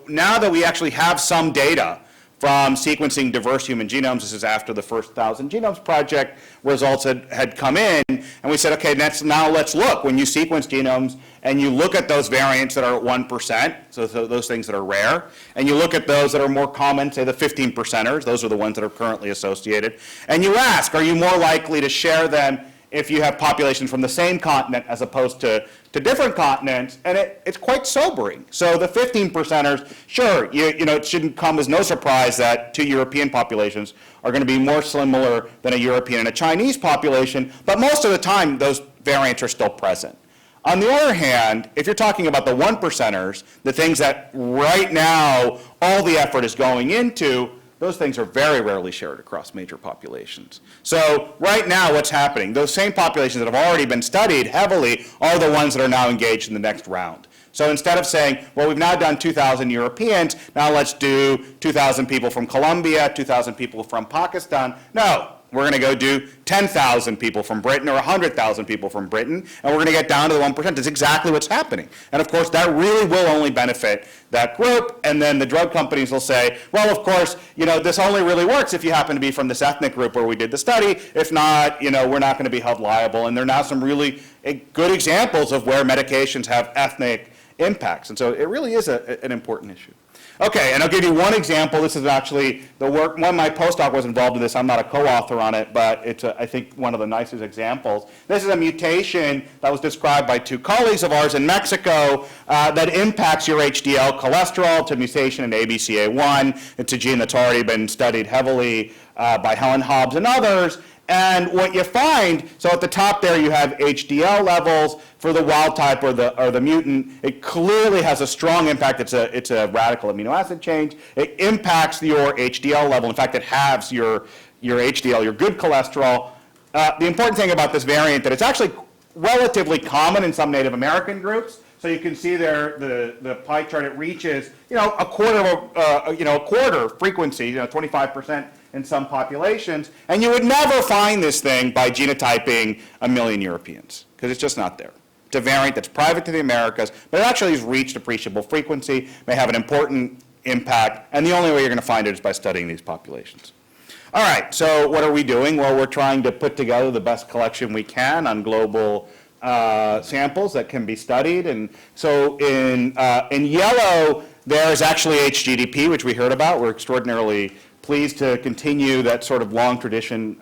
now that we actually have some data from sequencing diverse human genomes, this is after the first 1,000 Genomes Project results had come in, and we said, okay, now let's look. When you sequence genomes and you look at those variants that are at 1%, so those things that are rare, and you look at those that are more common, say the 15%ers, those are the ones that are currently associated, and you ask, are you more likely to share them if you have populations from the same continent as opposed to different continents, and it's quite sobering. So the 15%ers, sure, it shouldn't come as no surprise that two European populations are going to be more similar than a European and a Chinese population, but most of the time those variants are still present. On the other hand, if you're talking about the 1%ers, the things that right now all the effort is going into, those things are very rarely shared across major populations. So right now what's happening, those same populations that have already been studied heavily are the ones that are now engaged in the next round. So instead of saying, well, we've now done 2,000 Europeans, now let's do 2,000 people from Colombia, 2,000 people from Pakistan, no, we're going to go do 10,000 people from Britain or 100,000 people from Britain, and we're going to get down to the 1%. That's exactly what's happening. And of course, that really will only benefit that group, and then the drug companies will say, well, of course, this only really works if you happen to be from this ethnic group where we did the study. If not, we're not going to be held liable. And there are now some really good examples of where medications have ethnic impacts. And so it really is an important issue. Okay, and I'll give you one example. This is actually the work, when my postdoc was involved in this, I'm not a co-author on it, but it's, I think, one of the nicest examples. This is a mutation that was described by two colleagues of ours in Mexico that impacts your HDL cholesterol. It's a mutation in ABCA1. It's a gene that's already been studied heavily by Helen Hobbs and others. And what you find, so at the top there you have HDL levels for the wild type or the mutant. It clearly has a strong impact. It's a radical amino acid change. It impacts your HDL level. In fact, it halves your HDL, your good cholesterol. The important thing about this variant that it's actually relatively common in some Native American groups. So you can see there the pie chart. It reaches a quarter frequency, 25%. In some populations, and you would never find this thing by genotyping 1 million Europeans, because it's just not there. It's a variant that's private to the Americas, but it actually has reached appreciable frequency, may have an important impact, and the only way you're going to find it is by studying these populations. All right, so what are we doing? Well, we're trying to put together the best collection we can on global samples that can be studied, and so in yellow, there is actually HGDP, which we heard about. We're extraordinarily pleased to continue that sort of long tradition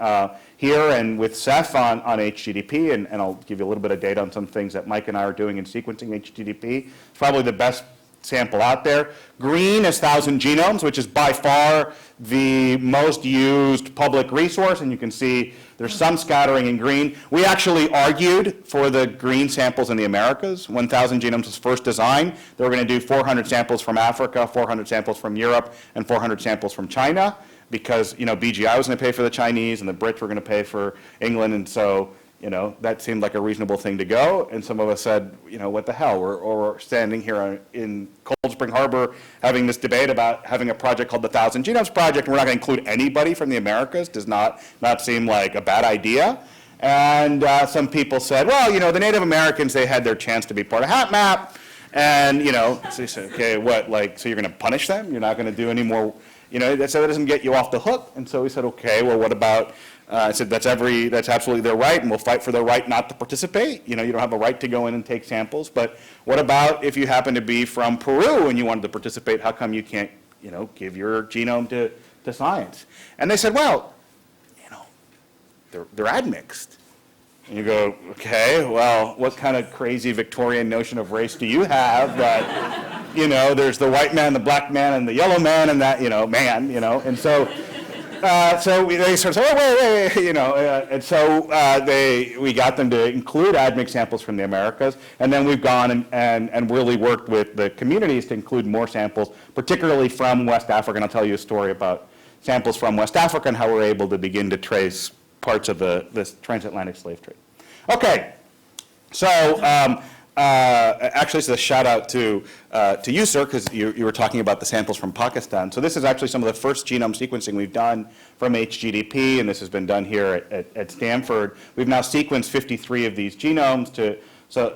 here and with Seth on HGDP, and I'll give you a little bit of data on some things that Mike and I are doing in sequencing HGDP. It's probably the best sample out there. Green is 1,000 genomes, which is by far the most used public resource, and you can see there's some scattering in green. We actually argued for the green samples in the Americas. 1,000 genomes was first designed. They were going to do 400 samples from Africa, 400 samples from Europe, and 400 samples from China, because BGI was going to pay for the Chinese, and the Brits were going to pay for England, and so that seemed like a reasonable thing to go. And some of us said, what the hell? We're standing here in Cold Spring Harbor having this debate about having a project called the 1,000 Genomes Project, and we're not going to include anybody from the Americas. Does not seem like a bad idea. And some people said, well, the Native Americans, they had their chance to be part of HapMap. And, so you said, okay, what, so you're going to punish them? You're not going to do any more, so that doesn't get you off the hook. And so we said, okay, well, what about, I said, that's absolutely their right, and we'll fight for their right not to participate. You don't have a right to go in and take samples, but what about if you happen to be from Peru and you wanted to participate? How come you can't, give your genome to science? And they said, well, they're admixed. And you go, okay, well, what kind of crazy Victorian notion of race do you have that, there's the white man, the black man, and the yellow man, and that, man, and so. So they sort of said, wait, and so we got them to include admixed samples from the Americas, and then we've gone and really worked with the communities to include more samples, particularly from West Africa, and I'll tell you a story about samples from West Africa and how we're able to begin to trace parts of this transatlantic slave trade. Okay, so actually, it's a shout out to you, sir, because you were talking about the samples from Pakistan. So this is actually some of the first genome sequencing we've done from HGDP, and this has been done here at Stanford. We've now sequenced 53 of these genomes to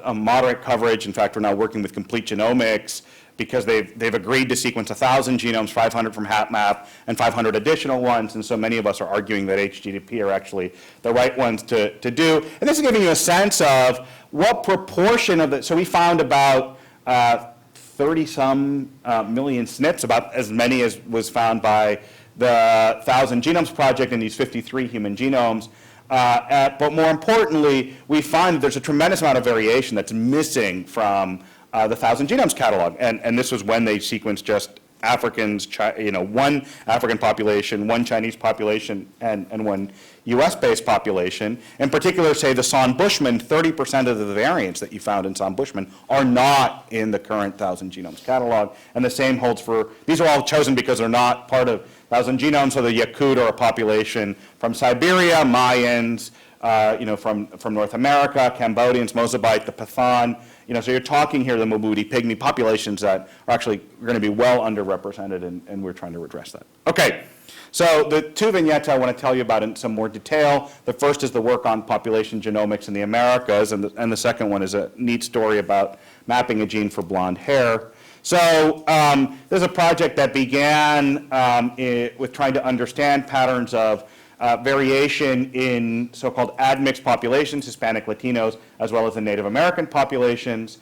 a moderate coverage. In fact, we're now working with Complete Genomics because they've agreed to sequence 1,000 genomes, 500 from HapMap, and 500 additional ones, and so many of us are arguing that HGDP are actually the right ones to do. And this is giving you a sense of what proportion of so we found about 30-some million SNPs, about as many as was found by the 1,000 Genomes Project in these 53 human genomes. But more importantly, we find that there's a tremendous amount of variation that's missing from the 1,000 Genomes catalog. And this was when they sequenced just Africans, one African population, one Chinese population, and one US-based population. In particular, say the Son-Bushman, 30% of the variants that you found in Son-Bushman are not in the current 1,000 Genomes catalog. And the same holds for, these are all chosen because they're not part of 1,000 genomes, so the Yakut are a population from Siberia, Mayans, from North America, Cambodians, Mozambique, the Pathan, So you're talking here the Mabudi Pygmy populations that are actually going to be well underrepresented, and we're trying to address that. Okay, so the two vignettes I want to tell you about in some more detail. The first is the work on population genomics in the Americas, and the second one is a neat story about mapping a gene for blonde hair. So there's a project that began with trying to understand patterns of variation in so-called admixed populations, Hispanic, Latinos, as well as the Native American populations.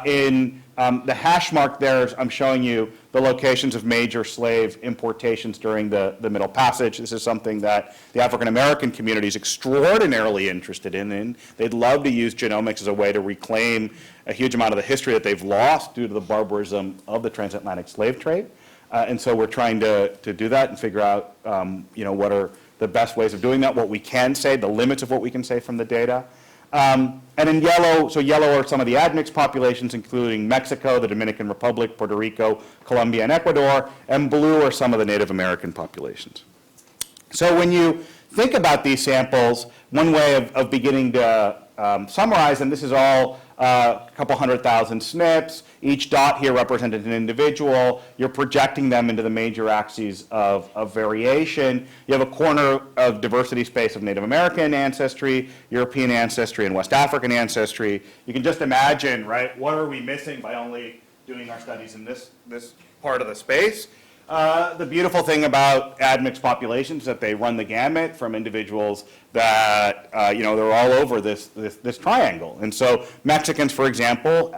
In the hash mark there, I'm showing you the locations of major slave importations during the Middle Passage. This is something that the African American community is extraordinarily interested in, and they'd love to use genomics as a way to reclaim a huge amount of the history that they've lost due to the barbarism of the transatlantic slave trade. And so we're trying to do that and figure out, what are the best ways of doing that, what we can say, the limits of what we can say from the data. And in yellow, so yellow are some of the admixed populations, including Mexico, the Dominican Republic, Puerto Rico, Colombia, and Ecuador, and blue are some of the Native American populations. So when you think about these samples, one way of beginning to summarize, and this is all a couple 100,000 SNPs, each dot here represented an individual. You're projecting them into the major axes of variation. You have a corner of diversity space of Native American ancestry, European ancestry, and West African ancestry. You can just imagine, right, what are we missing by only doing our studies in this part of the space? The beautiful thing about admixed populations is that they run the gamut from individuals that, they're all over this triangle. And so Mexicans, for example,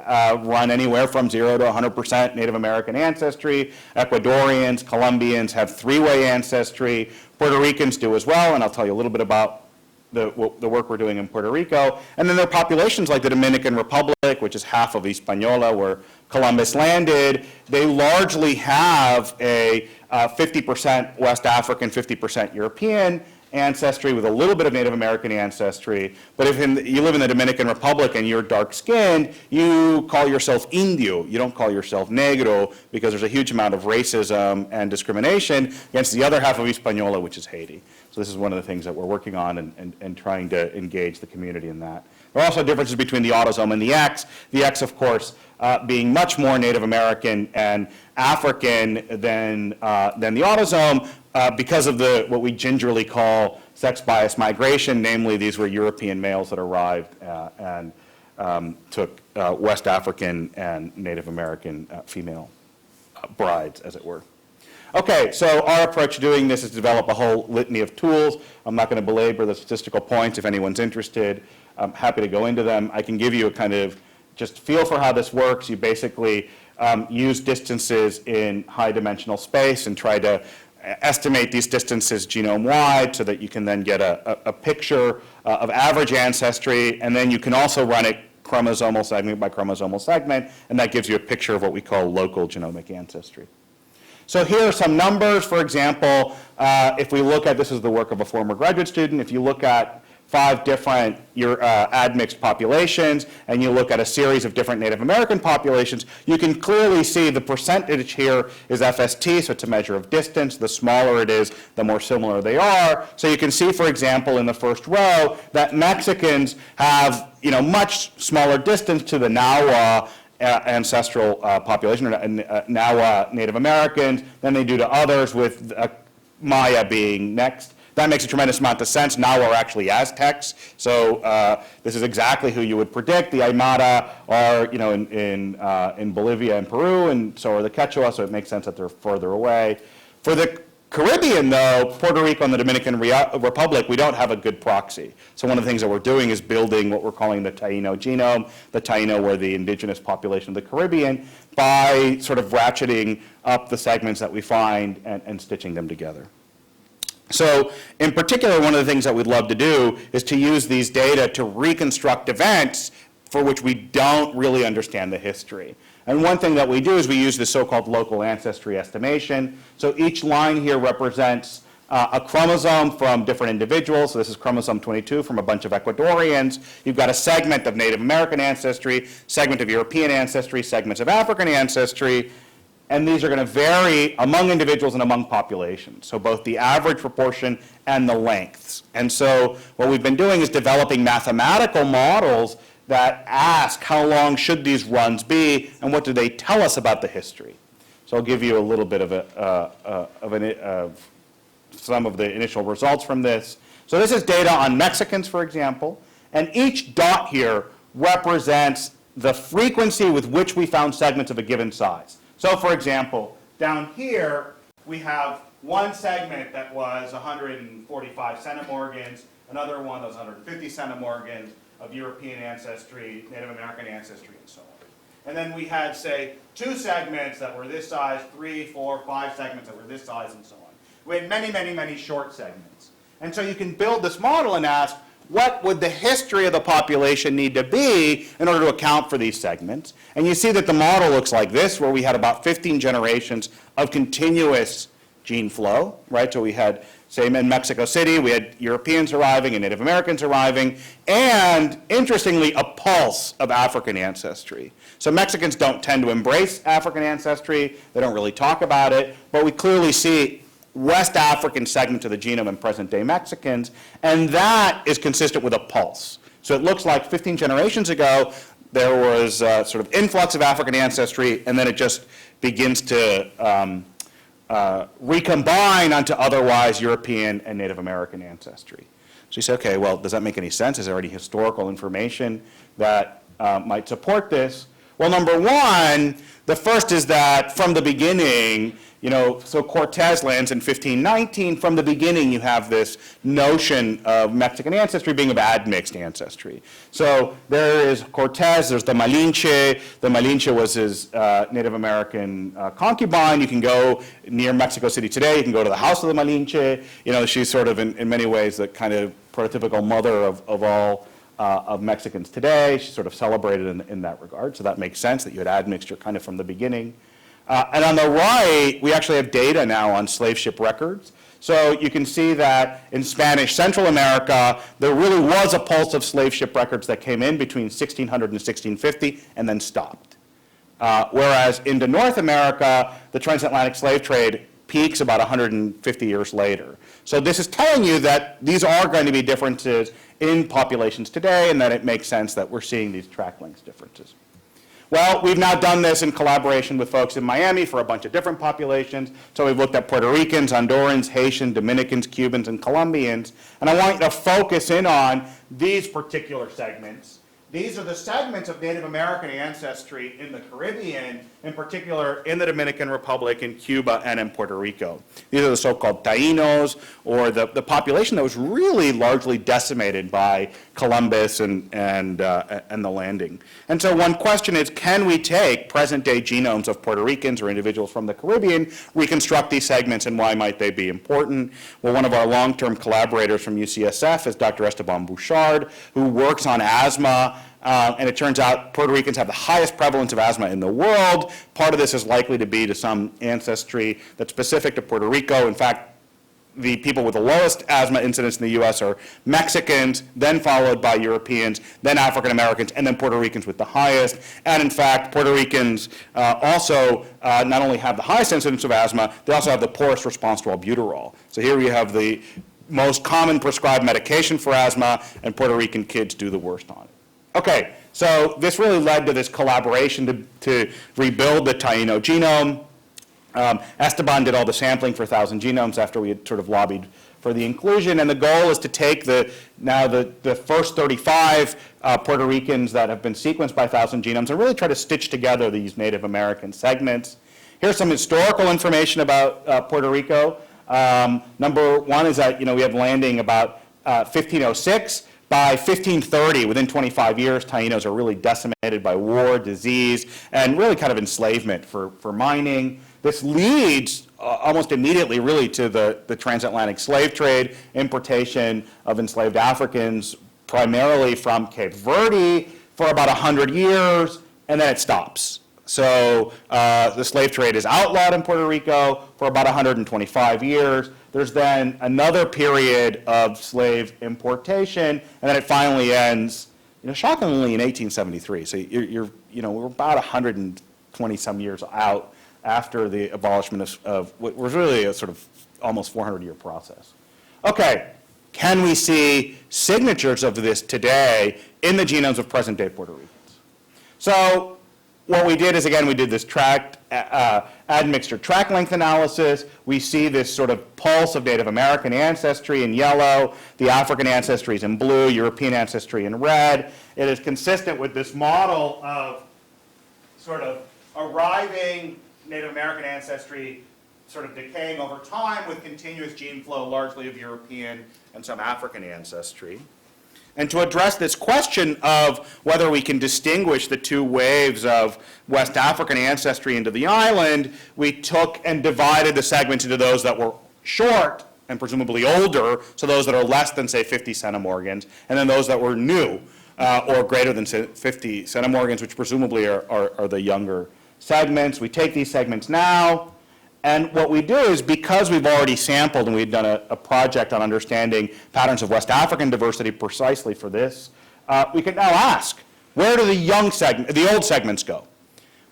run anywhere from 0 to 100% Native American ancestry. Ecuadorians, Colombians have three-way ancestry. Puerto Ricans do as well, and I'll tell you a little bit about the work we're doing in Puerto Rico. And then there are populations like the Dominican Republic, which is half of Hispaniola, where Columbus landed. They largely have a 50% West African, 50% European ancestry with a little bit of Native American ancestry. But if you live in the Dominican Republic and you're dark-skinned, you call yourself Indio. You don't call yourself Negro, because there's a huge amount of racism and discrimination against the other half of Hispaniola, which is Haiti. So this is one of the things that we're working on and trying to engage the community in that. There are also differences between the autosome and the X. The X, of course, being much more Native American and African than the autosome because of what we gingerly call sex bias migration. Namely, these were European males that arrived and took West African and Native American female brides, as it were. Okay, so our approach to doing this is to develop a whole litany of tools. I'm not going to belabor the statistical points. If anyone's interested, I'm happy to go into them. I can give you a kind of just feel for how this works. You basically use distances in high dimensional space and try to estimate these distances genome-wide so that you can then get a picture of average ancestry, and then you can also run it chromosomal segment by chromosomal segment, and that gives you a picture of what we call local genomic ancestry. So here are some numbers. For example, if we look at, this is the work of a former graduate student, if you look at 5 different admixed populations, and you look at a series of different Native American populations, you can clearly see the percentage here is FST, so it's a measure of distance. The smaller it is, the more similar they are. So you can see, for example, in the first row, that Mexicans have much smaller distance to the Nahua ancestral population, or Nahua Native Americans, than they do to others, with Maya being next. That makes a tremendous amount of sense. Nahua are actually Aztecs, so this is exactly who you would predict. The Aymara are, in Bolivia and Peru, and so are the Quechua, so it makes sense that they're further away. For the Caribbean, though, Puerto Rico and the Dominican Republic, we don't have a good proxy. So one of the things that we're doing is building what we're calling the Taino genome. The Taino were the indigenous population of the Caribbean, by sort of ratcheting up the segments that we find and stitching them together. So in particular, one of the things that we'd love to do is to use these data to reconstruct events for which we don't really understand the history. And one thing that we do is we use the so-called local ancestry estimation. So each line here represents a chromosome from different individuals. So this is chromosome 22 from a bunch of Ecuadorians. You've got a segment of Native American ancestry, segment of European ancestry, segments of African ancestry. And these are going to vary among individuals and among populations, so both the average proportion and the lengths. And so what we've been doing is developing mathematical models that ask how long should these runs be and what do they tell us about the history. So I'll give you a little bit of some of the initial results from this. So this is data on Mexicans, for example, and each dot here represents the frequency with which we found segments of a given size. So for example, down here we have one segment that was 145 centimorgans, another one that was 150 centimorgans of European ancestry, Native American ancestry, and so on. And then we had, say, 2 segments that were this size, 3, 4, 5 segments that were this size, and so on. We had many, many, many short segments. And so you can build this model and ask, what would the history of the population need to be in order to account for these segments? And you see that the model looks like this, where we had about 15 generations of continuous gene flow, right? So we had, say, in Mexico City, we had Europeans arriving and Native Americans arriving, and interestingly, a pulse of African ancestry. So Mexicans don't tend to embrace African ancestry. They don't really talk about it, but we clearly see West African segments of the genome in present-day Mexicans, and that is consistent with a pulse. So it looks like 15 generations ago, there was sort of influx of African ancestry, and then it just begins to recombine onto otherwise European and Native American ancestry. So you say, okay, well, does that make any sense? Is there any historical information that might support this? Well, number one, the first is that from the beginning, so Cortez lands in 1519. From the beginning, you have this notion of Mexican ancestry being of admixed ancestry. So there is Cortez, there's the Malinche. The Malinche was his Native American concubine. You can go near Mexico City today. You can go to the house of the Malinche. She's sort of, in many ways, the kind of prototypical mother of all of Mexicans today. She's sort of celebrated in that regard. So that makes sense that you had admixture kind of from the beginning. And on the right, we actually have data now on slave ship records. So you can see that in Spanish Central America, there really was a pulse of slave ship records that came in between 1600 and 1650 and then stopped. Whereas into North America, the transatlantic slave trade peaks about 150 years later. So this is telling you that these are going to be differences in populations today, and that it makes sense that we're seeing these track length differences. Well, we've now done this in collaboration with folks in Miami for a bunch of different populations. So we've looked at Puerto Ricans, Hondurans, Haitians, Dominicans, Cubans, and Colombians. And I want you to focus in on these particular segments. These are the segments of Native American ancestry in the Caribbean, in particular in the Dominican Republic, in Cuba, and in Puerto Rico. These are the so-called Taínos, or the population that was really largely decimated by Columbus and the landing. And so one question is, can we take present-day genomes of Puerto Ricans or individuals from the Caribbean, reconstruct these segments, and why might they be important? Well, one of our long-term collaborators from UCSF is Dr. Esteban Bouchard, who works on asthma. And it turns out Puerto Ricans have the highest prevalence of asthma in the world. Part of this is likely to be to some ancestry that's specific to Puerto Rico. In fact, the people with the lowest asthma incidence in the U.S. are Mexicans, then followed by Europeans, then African Americans, and then Puerto Ricans with the highest. And in fact, Puerto Ricans also not only have the highest incidence of asthma, they also have the poorest response to albuterol. So here we have the most common prescribed medication for asthma, and Puerto Rican kids do the worst on it. Okay, so this really led to this collaboration to rebuild the Taíno genome. Esteban did all the sampling for 1,000 genomes after we had sort of lobbied for the inclusion, and the goal is to take the first 35 Puerto Ricans that have been sequenced by 1,000 genomes and really try to stitch together these Native American segments. Here's some historical information about Puerto Rico. Number one is that we have landing about 1506. By 1530, within 25 years, Taínos are really decimated by war, disease, and really kind of enslavement for mining. This leads almost immediately really to the transatlantic slave trade, importation of enslaved Africans, primarily from Cape Verde, for about 100 years, and then it stops. So the slave trade is outlawed in Puerto Rico for about 125 years. There's then another period of slave importation, and then it finally ends, shockingly in 1873. So we're about 120 some years out after the abolishment of what was really a sort of almost 400-year process. Okay, can we see signatures of this today in the genomes of present-day Puerto Ricans? So what we did is, again, we did this admixture track length analysis. We see this sort of pulse of Native American ancestry in yellow, the African ancestries in blue, European ancestry in red. It is consistent with this model of sort of arriving Native American ancestry sort of decaying over time with continuous gene flow, largely of European and some African ancestry. And to address this question of whether we can distinguish the two waves of West African ancestry into the island, we took and divided the segments into those that were short and presumably older, so those that are less than, say, 50 centimorgans, and then those that were new or greater than 50 centimorgans, which presumably are the younger segments. We take these segments now, and what we do is, because we've already sampled and we've done a project on understanding patterns of West African diversity precisely for this, we can now ask, where do the old segments go?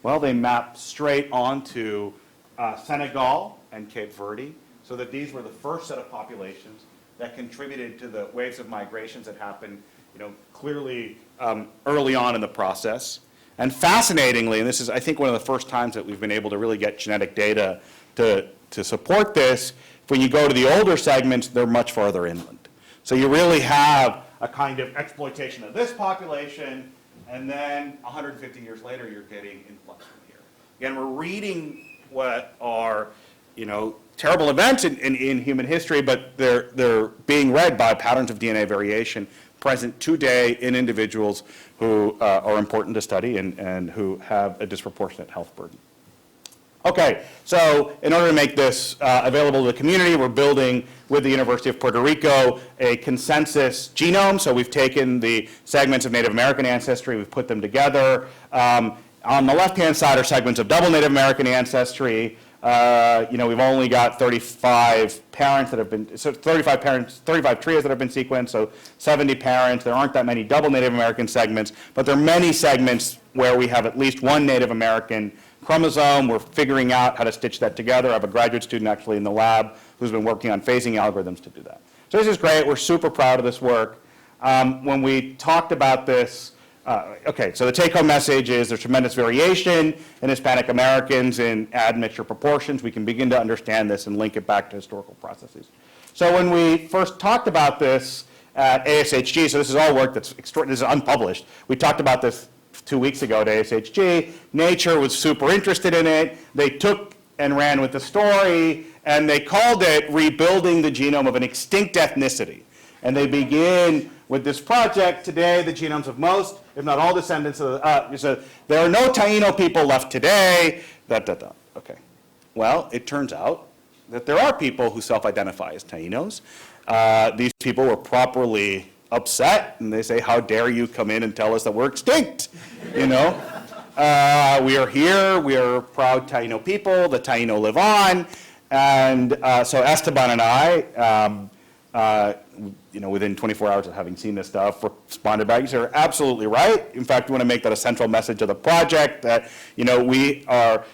Well, they map straight onto Senegal and Cape Verde, so that these were the first set of populations that contributed to the waves of migrations that happened, clearly early on in the process. And fascinatingly, and this is, I think, one of the first times that we've been able to really get genetic data to support this, when you go to the older segments, they're much farther inland. So you really have a kind of exploitation of this population, and then 150 years later, you're getting influx from here. Again, we're reading what are, terrible events in human history, but they're being read by patterns of DNA variation present today in individuals who are important to study and who have a disproportionate health burden. Okay, so in order to make this available to the community, we're building with the University of Puerto Rico a consensus genome. So we've taken the segments of Native American ancestry, we've put them together. On the left-hand side are segments of double Native American ancestry. We've only got 35 parents that have been, so 35 trios that have been sequenced, so 70 parents. There aren't that many double Native American segments, but there are many segments where we have at least one Native American chromosome. We're figuring out how to stitch that together. I have a graduate student actually in the lab who's been working on phasing algorithms to do that. So this is great. We're super proud of this work. When we talked about this, so the take-home message is there's tremendous variation in Hispanic Americans in admixture proportions. We can begin to understand this and link it back to historical processes. So when we first talked about this at ASHG, so this is all work that's this is unpublished. We talked about this 2 weeks ago at ASHG. Nature was super interested in it. They took and ran with the story, and they called it Rebuilding the Genome of an Extinct Ethnicity. And they begin with this project. Today, the genomes of most, if not all descendants of there are no Taino people left today, Okay. Well, it turns out that there are people who self-identify as Tainos. These people were properly upset, and they say, how dare you come in and tell us that we're extinct, We are here, we are proud Taino people, the Taino live on, and so Esteban and I, within 24 hours of having seen this stuff, responded back. You are absolutely right. In fact, we want to make that a central message of the project that, we are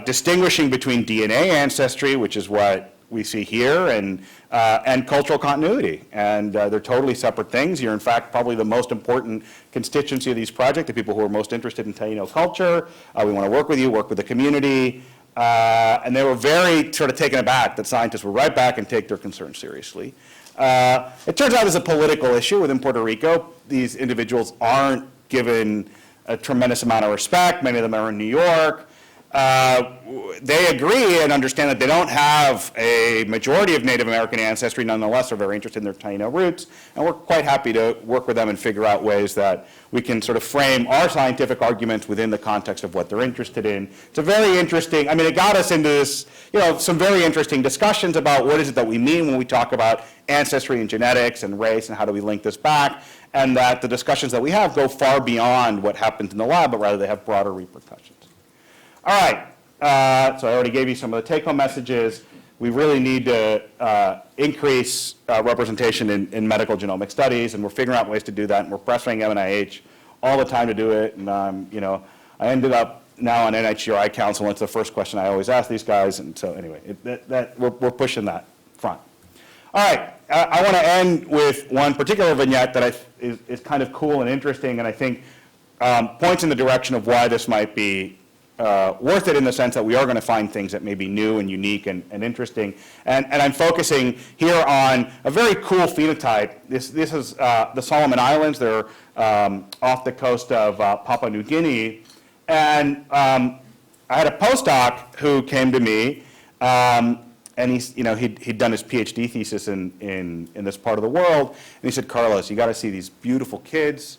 distinguishing between DNA ancestry, which is what we see here, and cultural continuity. And they're totally separate things. You're, in fact, probably the most important constituency of these projects, the people who are most interested in Taino culture. We want to work with you, work with the community. And they were very sort of taken aback that scientists will write back and take their concerns seriously. It turns out there's a political issue within Puerto Rico. These individuals aren't given a tremendous amount of respect. Many of them are in New York. They agree and understand that they don't have a majority of Native American ancestry. Nonetheless, are very interested in their Taino roots. And we're quite happy to work with them and figure out ways that we can sort of frame our scientific arguments within the context of what they're interested in. It's a very interesting, it got us into this, some very interesting discussions about what is it that we mean when we talk about ancestry and genetics and race and how do we link this back, and that the discussions that we have go far beyond what happens in the lab, but rather they have broader repercussions. All right, so I already gave you some of the take-home messages. We really need to increase representation in medical genomic studies, and we're figuring out ways to do that, and we're pressuring NIH all the time to do it. And I ended up now on NHGRI Council, and it's the first question I always ask these guys, and so anyway, we're pushing that front. All right, I want to end with one particular vignette that is kind of cool and interesting, and I think points in the direction of why this might be worth it, in the sense that we are going to find things that may be new and unique and interesting. And I'm focusing here on a very cool phenotype. This is the Solomon Islands. They're off the coast of Papua New Guinea. And I had a postdoc who came to me, and he'd done his PhD thesis in this part of the world. And he said, Carlos, you got to see these beautiful kids.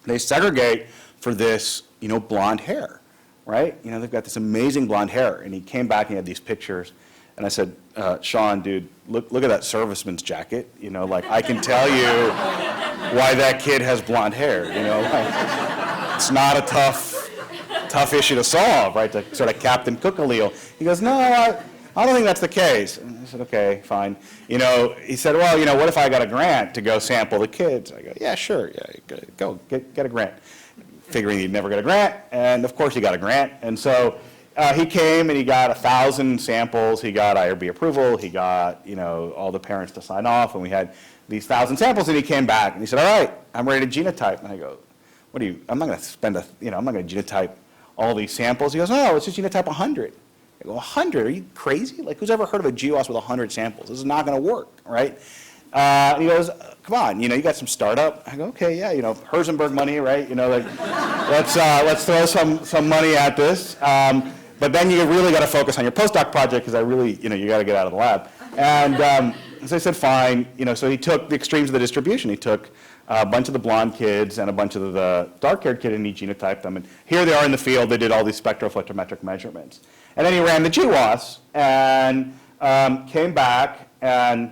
They segregate for this, blonde hair, right? They've got this amazing blonde hair. And he came back and he had these pictures. And I said, Sean, dude, look at that serviceman's jacket. I can tell you why that kid has blonde hair. It's not a tough issue to solve, right? The sort of Captain Cook allele. He goes, no, I don't think that's the case. And I said, okay, fine. He said, well, what if I got a grant to go sample the kids? I go, yeah, sure, yeah, go, get a grant. Figuring he'd never get a grant, and of course he got a grant. And so he came and he got 1,000 samples. He got IRB approval. He got, all the parents to sign off, and we had these 1,000 samples, and he came back and he said, all right, I'm ready to genotype. And I go, I'm not going to spend I'm not going to genotype all these samples. He goes, no, let's just genotype 100. I go, 100? Are you crazy? Who's ever heard of a GWAS with 100 samples? This is not going to work, right? And he goes, come on, you got some startup? I go, okay, yeah, Herzenberg money, right? Let's throw some money at this. But then you really got to focus on your postdoc project, because you got to get out of the lab. And so I said, fine. So he took the extremes of the distribution. He took a bunch of the blonde kids and a bunch of the dark-haired kid, and he genotyped them. And here they are in the field. They did all these spectrophotometric measurements. And then he ran the GWAS and came back, and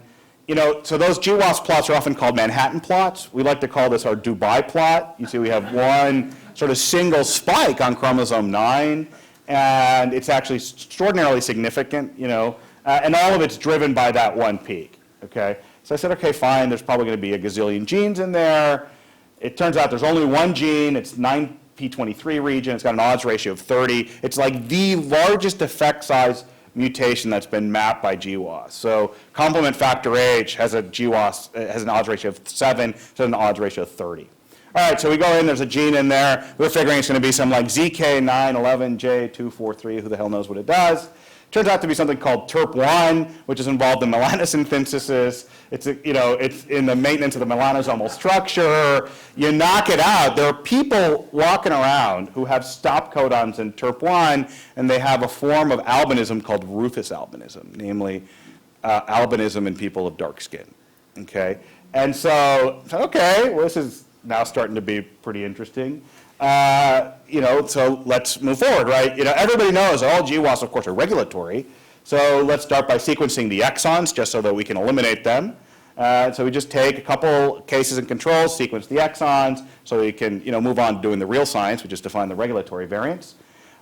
so those GWAS plots are often called Manhattan plots. We like to call this our Dubai plot. You see we have one sort of single spike on chromosome 9, and it's actually extraordinarily significant, and all of it's driven by that one peak, okay? So I said, okay, fine, there's probably going to be a gazillion genes in there. It turns out there's only one gene. It's 9p23 region. It's got an odds ratio of 30. It's like the largest effect size mutation that's been mapped by GWAS. So complement factor H has a GWAS, has an odds ratio of 7, so an odds ratio of 30. All right, so we go in, there's a gene in there. We're figuring it's going to be some ZK911J243, who the hell knows what it does. Turns out to be something called TERP1, which is involved in melanosin synthesis. It's in the maintenance of the melanosomal structure. You knock it out. There are people walking around who have stop codons in TERP1, and they have a form of albinism called rufous albinism, namely albinism in people of dark skin. Okay, and so okay, well, this is now starting to be pretty interesting. So let's move forward, right? Everybody knows all GWAS, of course, are regulatory. So let's start by sequencing the exons, just so that we can eliminate them. So we just take a couple cases and controls, sequence the exons, so we can, move on to doing the real science, which is to find the regulatory variants.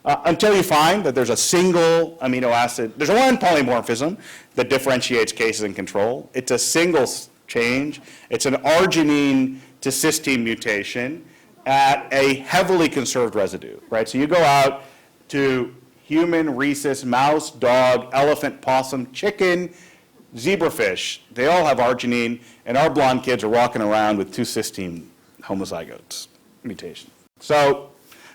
Until you find that there's a single amino acid, there's one polymorphism that differentiates cases and control. It's a single change. It's an arginine to cysteine mutation at a heavily conserved residue, right? So you go out to human, rhesus, mouse, dog, elephant, possum, chicken, zebrafish. They all have arginine, and our blonde kids are walking around with 2 cysteine homozygotes mutation. So,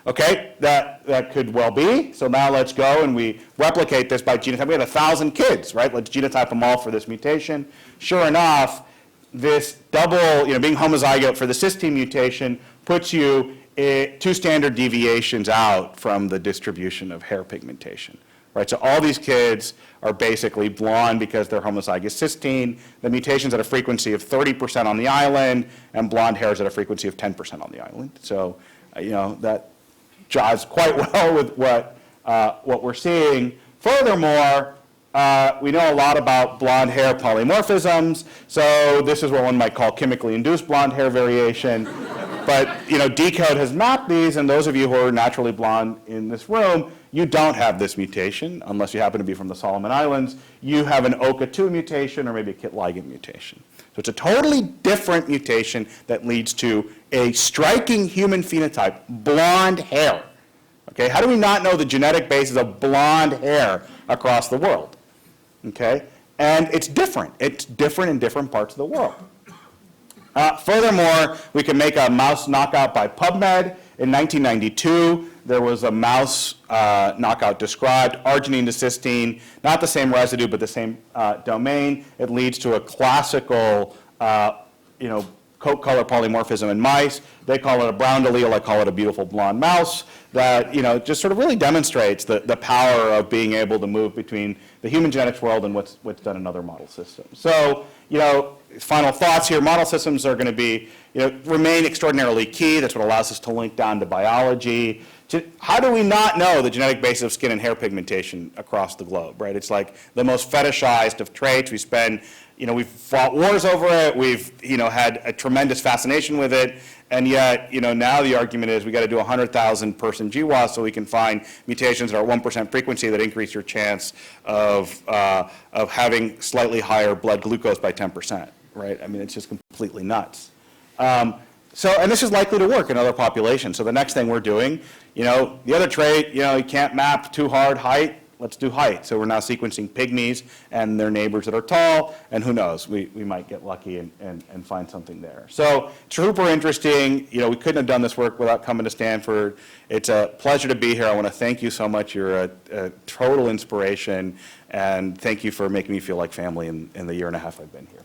okay, that could well be. So now let's go and we replicate this by genotype. We had 1,000 kids, right? Let's genotype them all for this mutation. Sure enough, this double, being homozygote for the cysteine mutation puts you 2 standard deviations out from the distribution of hair pigmentation, right? So all these kids are basically blonde because they're homozygous cysteine. The mutation's at a frequency of 30% on the island, and blonde hair is at a frequency of 10% on the island. So, that jives quite well with what we're seeing. Furthermore, we know a lot about blonde hair polymorphisms, so this is what one might call chemically induced blonde hair variation. But, DCODE has mapped these, and those of you who are naturally blonde in this room, you don't have this mutation, unless you happen to be from the Solomon Islands. You have an OCA2 mutation or maybe a KIT ligand mutation. So it's a totally different mutation that leads to a striking human phenotype, blonde hair. Okay, how do we not know the genetic basis of blonde hair across the world? Okay, And it's different. It's different in different parts of the world. Furthermore, we can make a mouse knockout by PubMed. In 1992, there was a mouse knockout described, arginine to cysteine, not the same residue, but the same domain. It leads to a classical, coat color polymorphism in mice. They call it a brown allele, I call it a beautiful blonde mouse, that, just sort of really demonstrates the power of being able to move between the human genetics world and what's done in other model systems. So, final thoughts here, model systems are going to be, remain extraordinarily key. That's what allows us to link down to biology. How do we not know the genetic basis of skin and hair pigmentation across the globe, right? It's like the most fetishized of traits. We spend, we've fought wars over it. We've, had a tremendous fascination with it. And yet, now the argument is we got to do 100,000 person GWAS so we can find mutations that are 1% frequency that increase your chance of having slightly higher blood glucose by 10%, right? I mean, it's just completely nuts. And this is likely to work in other populations. So the next thing we're doing, the other trait, you can't map too hard height. Let's do height. So we're now sequencing pygmies and their neighbors that are tall, and who knows, we might get lucky and find something there. So super interesting. We couldn't have done this work without coming to Stanford. It's a pleasure to be here. I want to thank you so much. You're a total inspiration, and thank you for making me feel like family in the year and a half I've been here.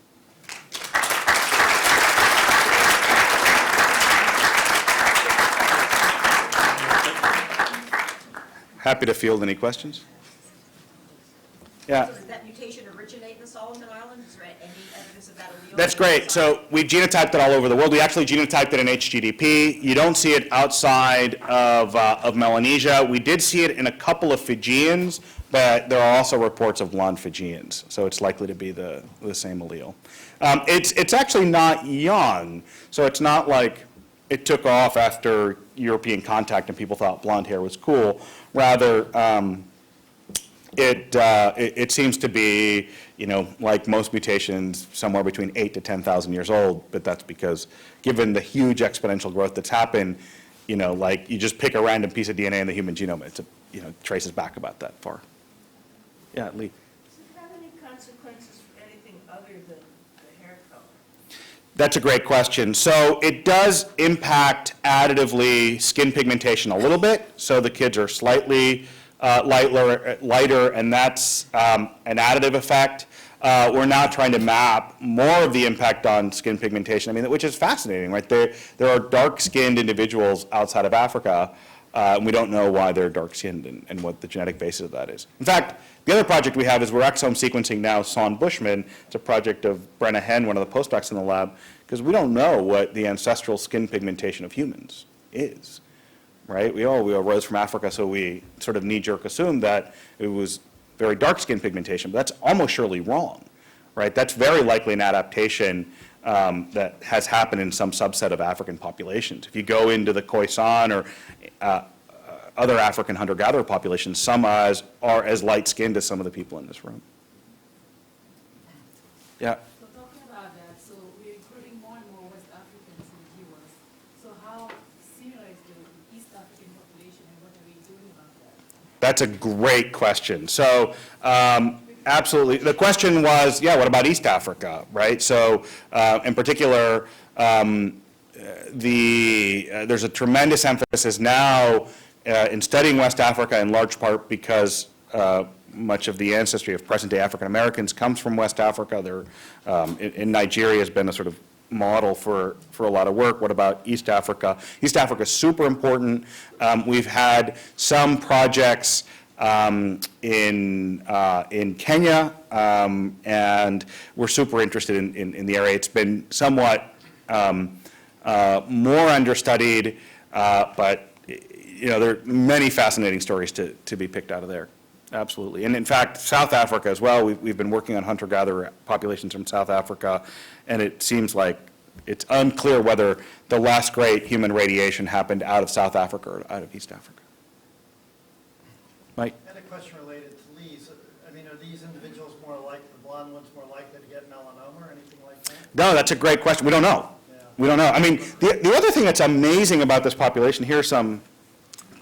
Happy to field any questions. Yeah. So did that mutation originate in Solomon Islands? Is there any evidence of that allele? That's great. So we genotyped it all over the world. We actually genotyped it in HGDP. You don't see it outside of Melanesia. We did see it in a couple of Fijians, but there are also reports of blonde Fijians. So it's likely to be the same allele. It's actually not young. So it's not like it took off after European contact and people thought blonde hair was cool. Rather, it seems to be, like most mutations, somewhere between 8 to 10,000 years old, but that's because given the huge exponential growth that's happened, like you just pick a random piece of DNA in the human genome, it traces back about that far. Yeah, Lee. Does it have any consequences for anything other than the hair color? That's a great question. So it does impact additively skin pigmentation a little bit, so the kids are slightly lighter, and that's an additive effect. We're now trying to map more of the impact on skin pigmentation, which is fascinating, right? There are dark-skinned individuals outside of Africa, and we don't know why they're dark-skinned and what the genetic basis of that is. In fact, the other project we have is we're exome sequencing now Son Bushman. It's a project of Brenna Henn, one of the postdocs in the lab, because we don't know what the ancestral skin pigmentation of humans is. Right? We all arose from Africa, so we sort of knee-jerk assumed that it was very dark skin pigmentation, but that's almost surely wrong, right? That's very likely an adaptation that has happened in some subset of African populations. If you go into the Khoisan or other African hunter-gatherer populations, some are as light-skinned as some of the people in this room. Yeah? So talking about that, so we're including more and more West Africans in the GWAS. So how similar is the East African population, and what are we doing about that? That's a great question. So absolutely. The question was, what about East Africa, right? So in particular, there's a tremendous emphasis now in studying West Africa, in large part because much of the ancestry of present-day African Americans comes from West Africa. In Nigeria has been a sort of model for a lot of work. What about East Africa? East Africa is super important. We've had some projects in Kenya, and we're super interested in the area. It's been somewhat more understudied, but there are many fascinating stories to be picked out of there. Absolutely. And in fact, South Africa as well, we've been working on hunter-gatherer populations from South Africa, and it seems like it's unclear whether the last great human radiation happened out of South Africa or out of East Africa. Mike? I had a question related to Lee's. Are these individuals more like the blonde ones, more likely to get melanoma or anything like that? No, that's a great question. We don't know. Yeah. We don't know. The other thing that's amazing about this population, here are some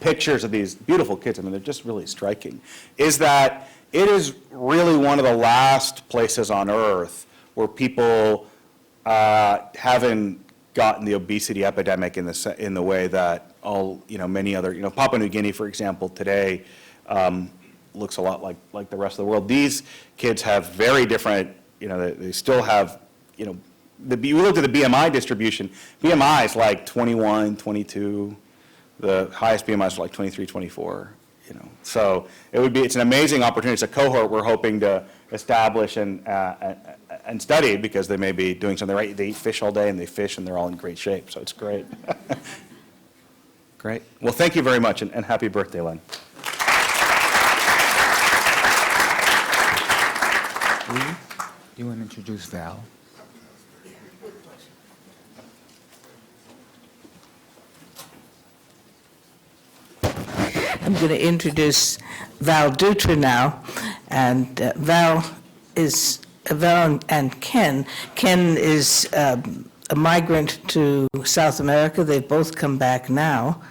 pictures of these beautiful kids, they're just really striking, is that, it is really one of the last places on Earth where people haven't gotten the obesity epidemic in the way that many other, Papua New Guinea, for example, today looks a lot like the rest of the world. These kids have very different, they still have, we looked at the BMI distribution. BMI is like 21, 22. The highest BMI is like 23, 24. So it's an amazing opportunity. It's a cohort we're hoping to establish and study because they may be doing something right. They eat fish all day and they fish and they're all in great shape. So it's great. Great. Well, thank you very much and happy birthday, Len. Lee, you want to introduce Val? I'm going to introduce Val Leutre now, and Val and Ken. Ken is a migrant to South America. They've both come back now.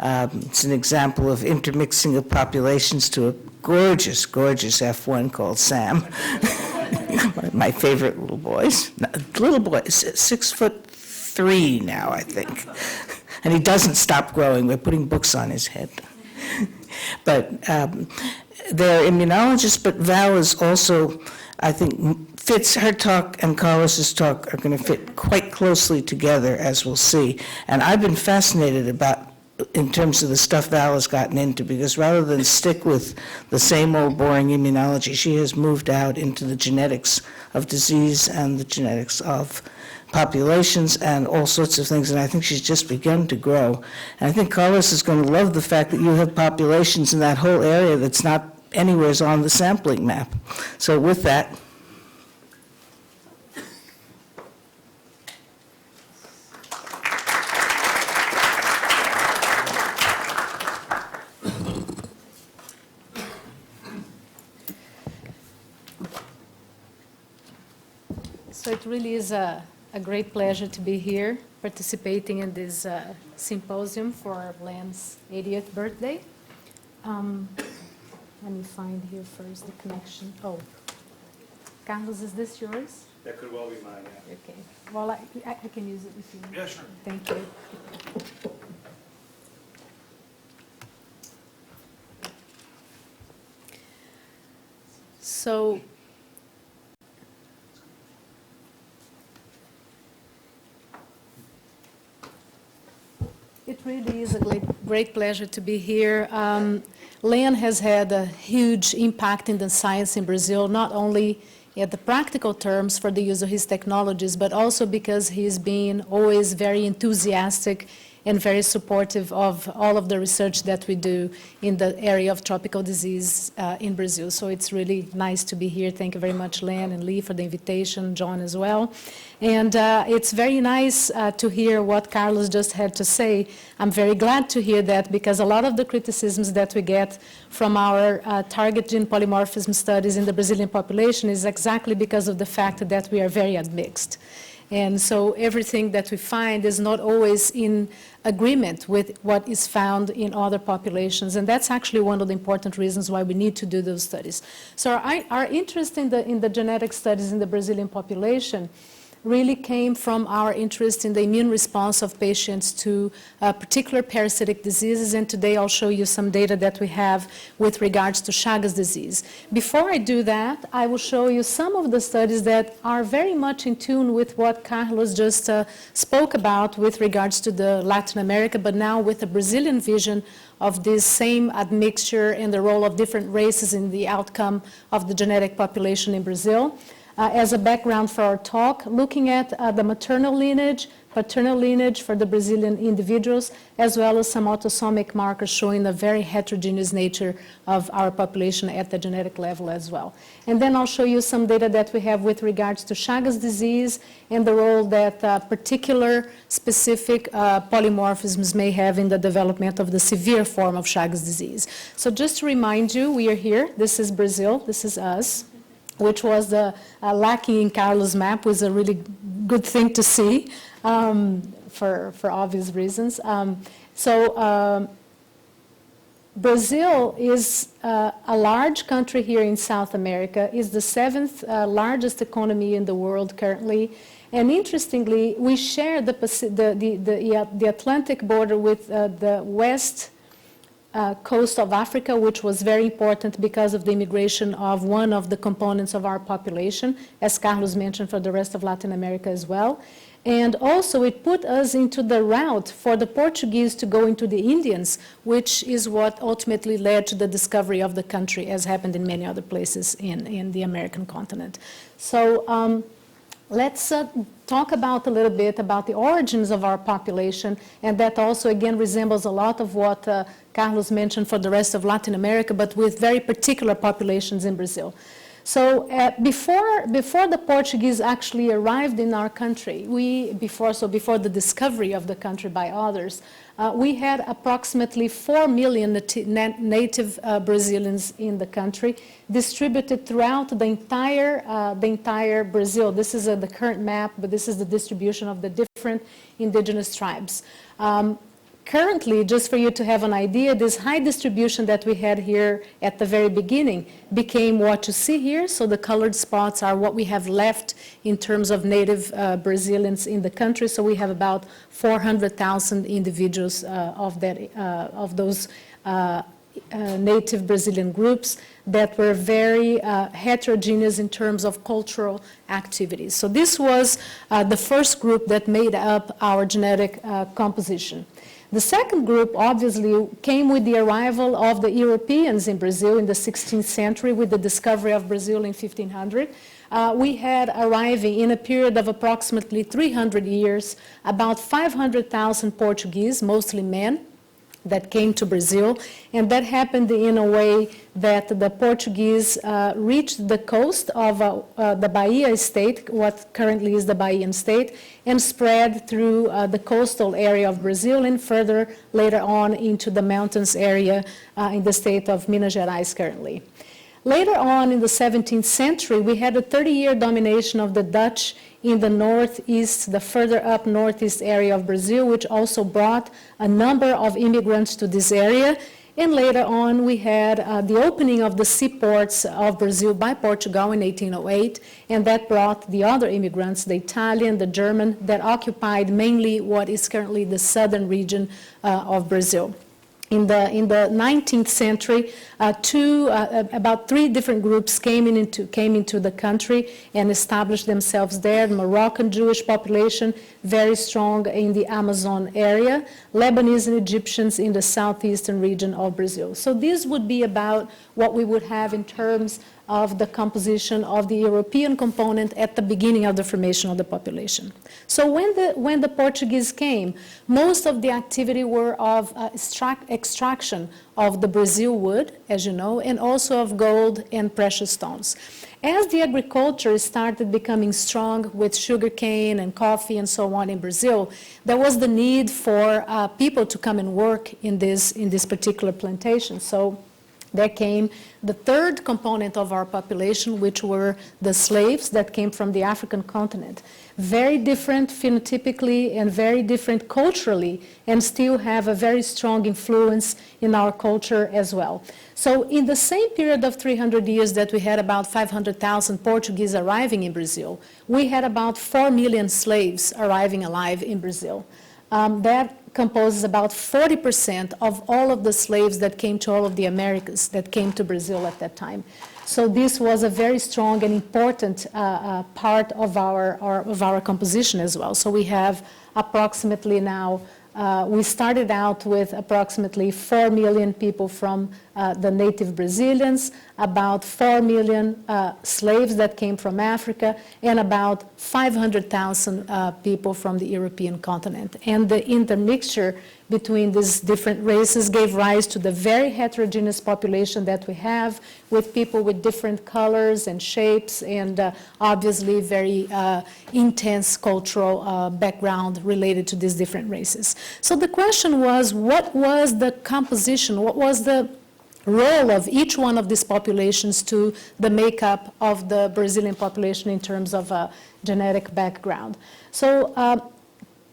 It's an example of intermixing of populations to a gorgeous, gorgeous F1 called Sam. One of my favorite little boys. Little boy, 6'3" now, I think. And he doesn't stop growing. We're putting books on his head. But they're immunologists, but Val is also, I think, fits her talk and Carlos's talk are going to fit quite closely together, as we'll see. And I've been fascinated about, in terms of the stuff Val has gotten into, because rather than stick with the same old boring immunology, she has moved out into the genetics of disease and the genetics of populations and all sorts of things, and I think she's just begun to grow. And I think Carlos is going to love the fact that you have populations in that whole area that's not anywhere on the sampling map. So with that, So it really is a great pleasure to be here participating in this symposium for Len's 80th birthday. Let me find here first the connection. Oh, Carlos, is this yours? That could well be mine, yeah. Okay. Well, I can use it if you want. Yeah, sure. Thank you. So, it really is a great pleasure to be here. Len has had a huge impact in the science in Brazil, not only at the practical terms for the use of his technologies, but also because he's been always very enthusiastic and very supportive of all of the research that we do in the area of tropical disease in Brazil. So it's really nice to be here. Thank you very much, Len and Lee, for the invitation, John as well. And it's very nice to hear what Carlos just had to say. I'm very glad to hear that because a lot of the criticisms that we get from our target gene polymorphism studies in the Brazilian population is exactly because of the fact that we are very admixed. And so everything that we find is not always in agreement with what is found in other populations. And that's actually one of the important reasons why we need to do those studies. So our interest in the genetic studies in the Brazilian population really came from our interest in the immune response of patients to particular parasitic diseases, and today I'll show you some data that we have with regards to Chagas disease. Before I do that, I will show you some of the studies that are very much in tune with what Carlos just spoke about with regards to the Latin America, but now with a Brazilian vision of this same admixture and the role of different races in the outcome of the genetic population in Brazil. As a background for our talk, looking at the maternal lineage, paternal lineage for the Brazilian individuals, as well as some autosomic markers showing the very heterogeneous nature of our population at the genetic level as well. And then I'll show you some data that we have with regards to Chagas disease and the role that particular specific polymorphisms may have in the development of the severe form of Chagas disease. So just to remind you, we are here. This is Brazil. This is us, which was the lacking in Carlos' map, was a really good thing to see for obvious reasons. Brazil is a large country here in South America, is the seventh largest economy in the world currently. And interestingly, we share the Atlantic border with the west coast of Africa, which was very important because of the immigration of one of the components of our population, as Carlos mentioned, for the rest of Latin America as well. And also it put us into the route for the Portuguese to go into the Indians, which is what ultimately led to the discovery of the country, as happened in many other places in the American continent. So let's talk about a little bit about the origins of our population, and that also again resembles a lot of what Carlos mentioned for the rest of Latin America, but with very particular populations in Brazil. So before the Portuguese actually arrived in our country, before the discovery of the country by others, we had approximately 4 million native Brazilians in the country, distributed throughout the entire Brazil. This is the current map, but this is the distribution of the different indigenous tribes. Currently, just for you to have an idea, this high distribution that we had here at the very beginning became what you see here. So the colored spots are what we have left in terms of native Brazilians in the country. So we have about 400,000 individuals of those native Brazilian groups that were very heterogeneous in terms of cultural activities. So this was the first group that made up our genetic composition. The second group obviously came with the arrival of the Europeans in Brazil in the 16th century with the discovery of Brazil in 1500. We had arriving in a period of approximately 300 years, about 500,000 Portuguese, mostly men, that came to Brazil, and that happened in a way that the Portuguese reached the coast of the Bahia state, what currently is the Bahian state, and spread through the coastal area of Brazil and further later on into the mountains area in the state of Minas Gerais currently. Later on in the 17th century, we had a 30-year domination of the Dutch in the northeast, the further up northeast area of Brazil, which also brought a number of immigrants to this area. And later on, we had the opening of the seaports of Brazil by Portugal in 1808, and that brought the other immigrants, the Italian, the German, that occupied mainly what is currently the southern region of Brazil. In the 19th century, about three different groups came into the country and established themselves there. The Moroccan Jewish population, very strong in the Amazon area, Lebanese and Egyptians in the southeastern region of Brazil. So this would be about what we would have in terms of the composition of the European component at the beginning of the formation of the population. So when the Portuguese came, most of the activity were of extraction of the Brazil wood, as you know, and also of gold and precious stones. As the agriculture started becoming strong with sugarcane and coffee and so on in Brazil, there was the need for people to come and work in this particular plantation. So there came the third component of our population, which were the slaves that came from the African continent. Very different phenotypically and very different culturally, and still have a very strong influence in our culture as well. So in the same period of 300 years that we had about 500,000 Portuguese arriving in Brazil, we had about 4 million slaves arriving alive in Brazil. That composes about 40% of all of the slaves that came to all of the Americas that came to Brazil at that time. So this was a very strong and important part of our composition as well. So we have approximately now, we started out with approximately 4 million people from the native Brazilians, about 4 million slaves that came from Africa, and about 500,000 people from the European continent. And the intermixture between these different races gave rise to the very heterogeneous population that we have, with people with different colors and shapes, and obviously very intense cultural background related to these different races. So the question was, what was the composition, what was the role of each one of these populations to the makeup of the Brazilian population in terms of genetic background? So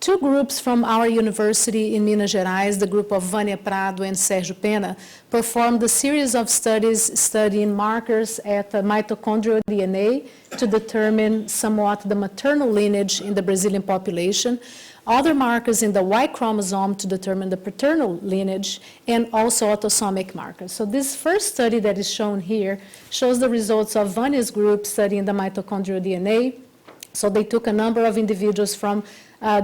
two groups from our university in Minas Gerais, the group of Vânia Prado and Sérgio Pena, performed a series of studies studying markers at the mitochondrial DNA to determine somewhat the maternal lineage in the Brazilian population, other markers in the Y chromosome to determine the paternal lineage, and also autosomic markers. So this first study that is shown here shows the results of Vânia's group studying the mitochondrial DNA. So they took a number of individuals from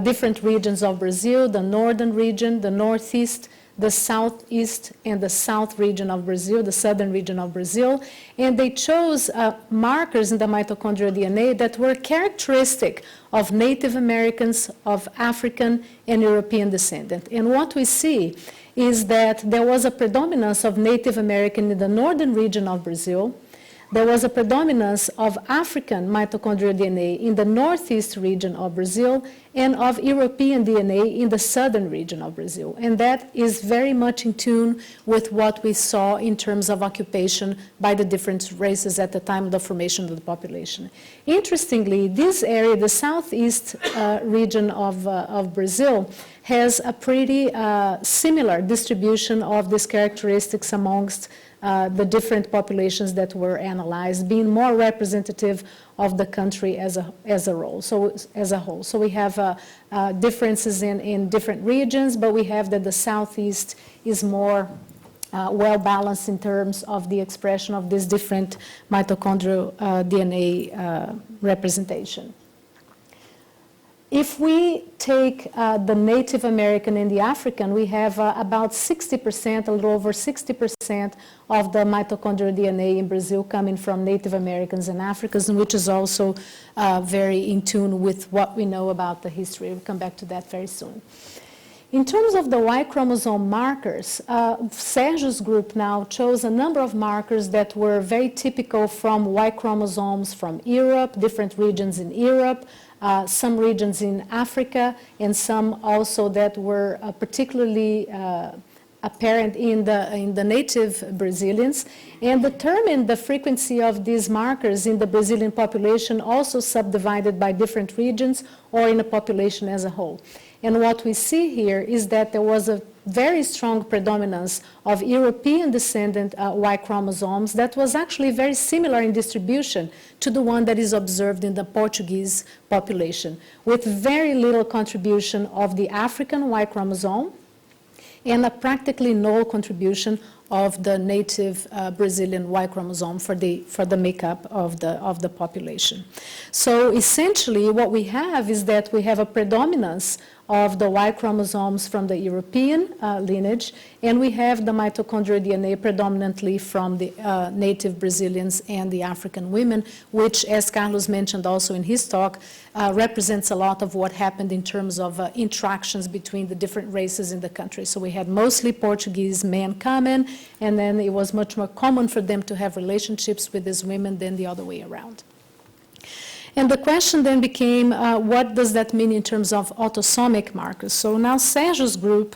different regions of Brazil, the northern region, the northeast, the southeast, and the south region of Brazil, the southern region of Brazil, and they chose markers in the mitochondrial DNA that were characteristic of Native Americans, of African and European descent. And what we see is that there was a predominance of Native American in the northern region of Brazil. There was a predominance of African mitochondrial DNA in the northeast region of Brazil and of European DNA in the southern region of Brazil. And that is very much in tune with what we saw in terms of occupation by the different races at the time of the formation of the population. Interestingly, this area, the southeast region of Brazil, has a pretty similar distribution of these characteristics amongst the different populations that were analyzed, being more representative of the country as a whole. So we have differences in different regions, but we have that the southeast is more well balanced in terms of the expression of this different mitochondrial DNA representation. If we take the Native American and the African, we have about 60%, a little over 60% of the mitochondrial DNA in Brazil coming from Native Americans and Africans, which is also very in tune with what we know about the history. We'll come back to that very soon. In terms of the Y chromosome markers, Sérgio's group now chose a number of markers that were very typical from Y chromosomes from Europe, different regions in Europe, some regions in Africa, and some also that were particularly apparent in the native Brazilians, and determined the frequency of these markers in the Brazilian population, also subdivided by different regions or in the population as a whole. And what we see here is that there was a very strong predominance of European descendant Y chromosomes that was actually very similar in distribution to the one that is observed in the Portuguese population, with very little contribution of the African Y chromosome and a practically no contribution of the native Brazilian Y chromosome for the makeup of the population. So essentially what we have is that we have a predominance of the Y chromosomes from the European lineage, and we have the mitochondrial DNA predominantly from the native Brazilians and the African women, which, as Carlos mentioned also in his talk, represents a lot of what happened in terms of interactions between the different races in the country. So we had mostly Portuguese men coming, and then it was much more common for them to have relationships with these women than the other way around. And the question then became, what does that mean in terms of autosomic markers? So now Sérgio's group,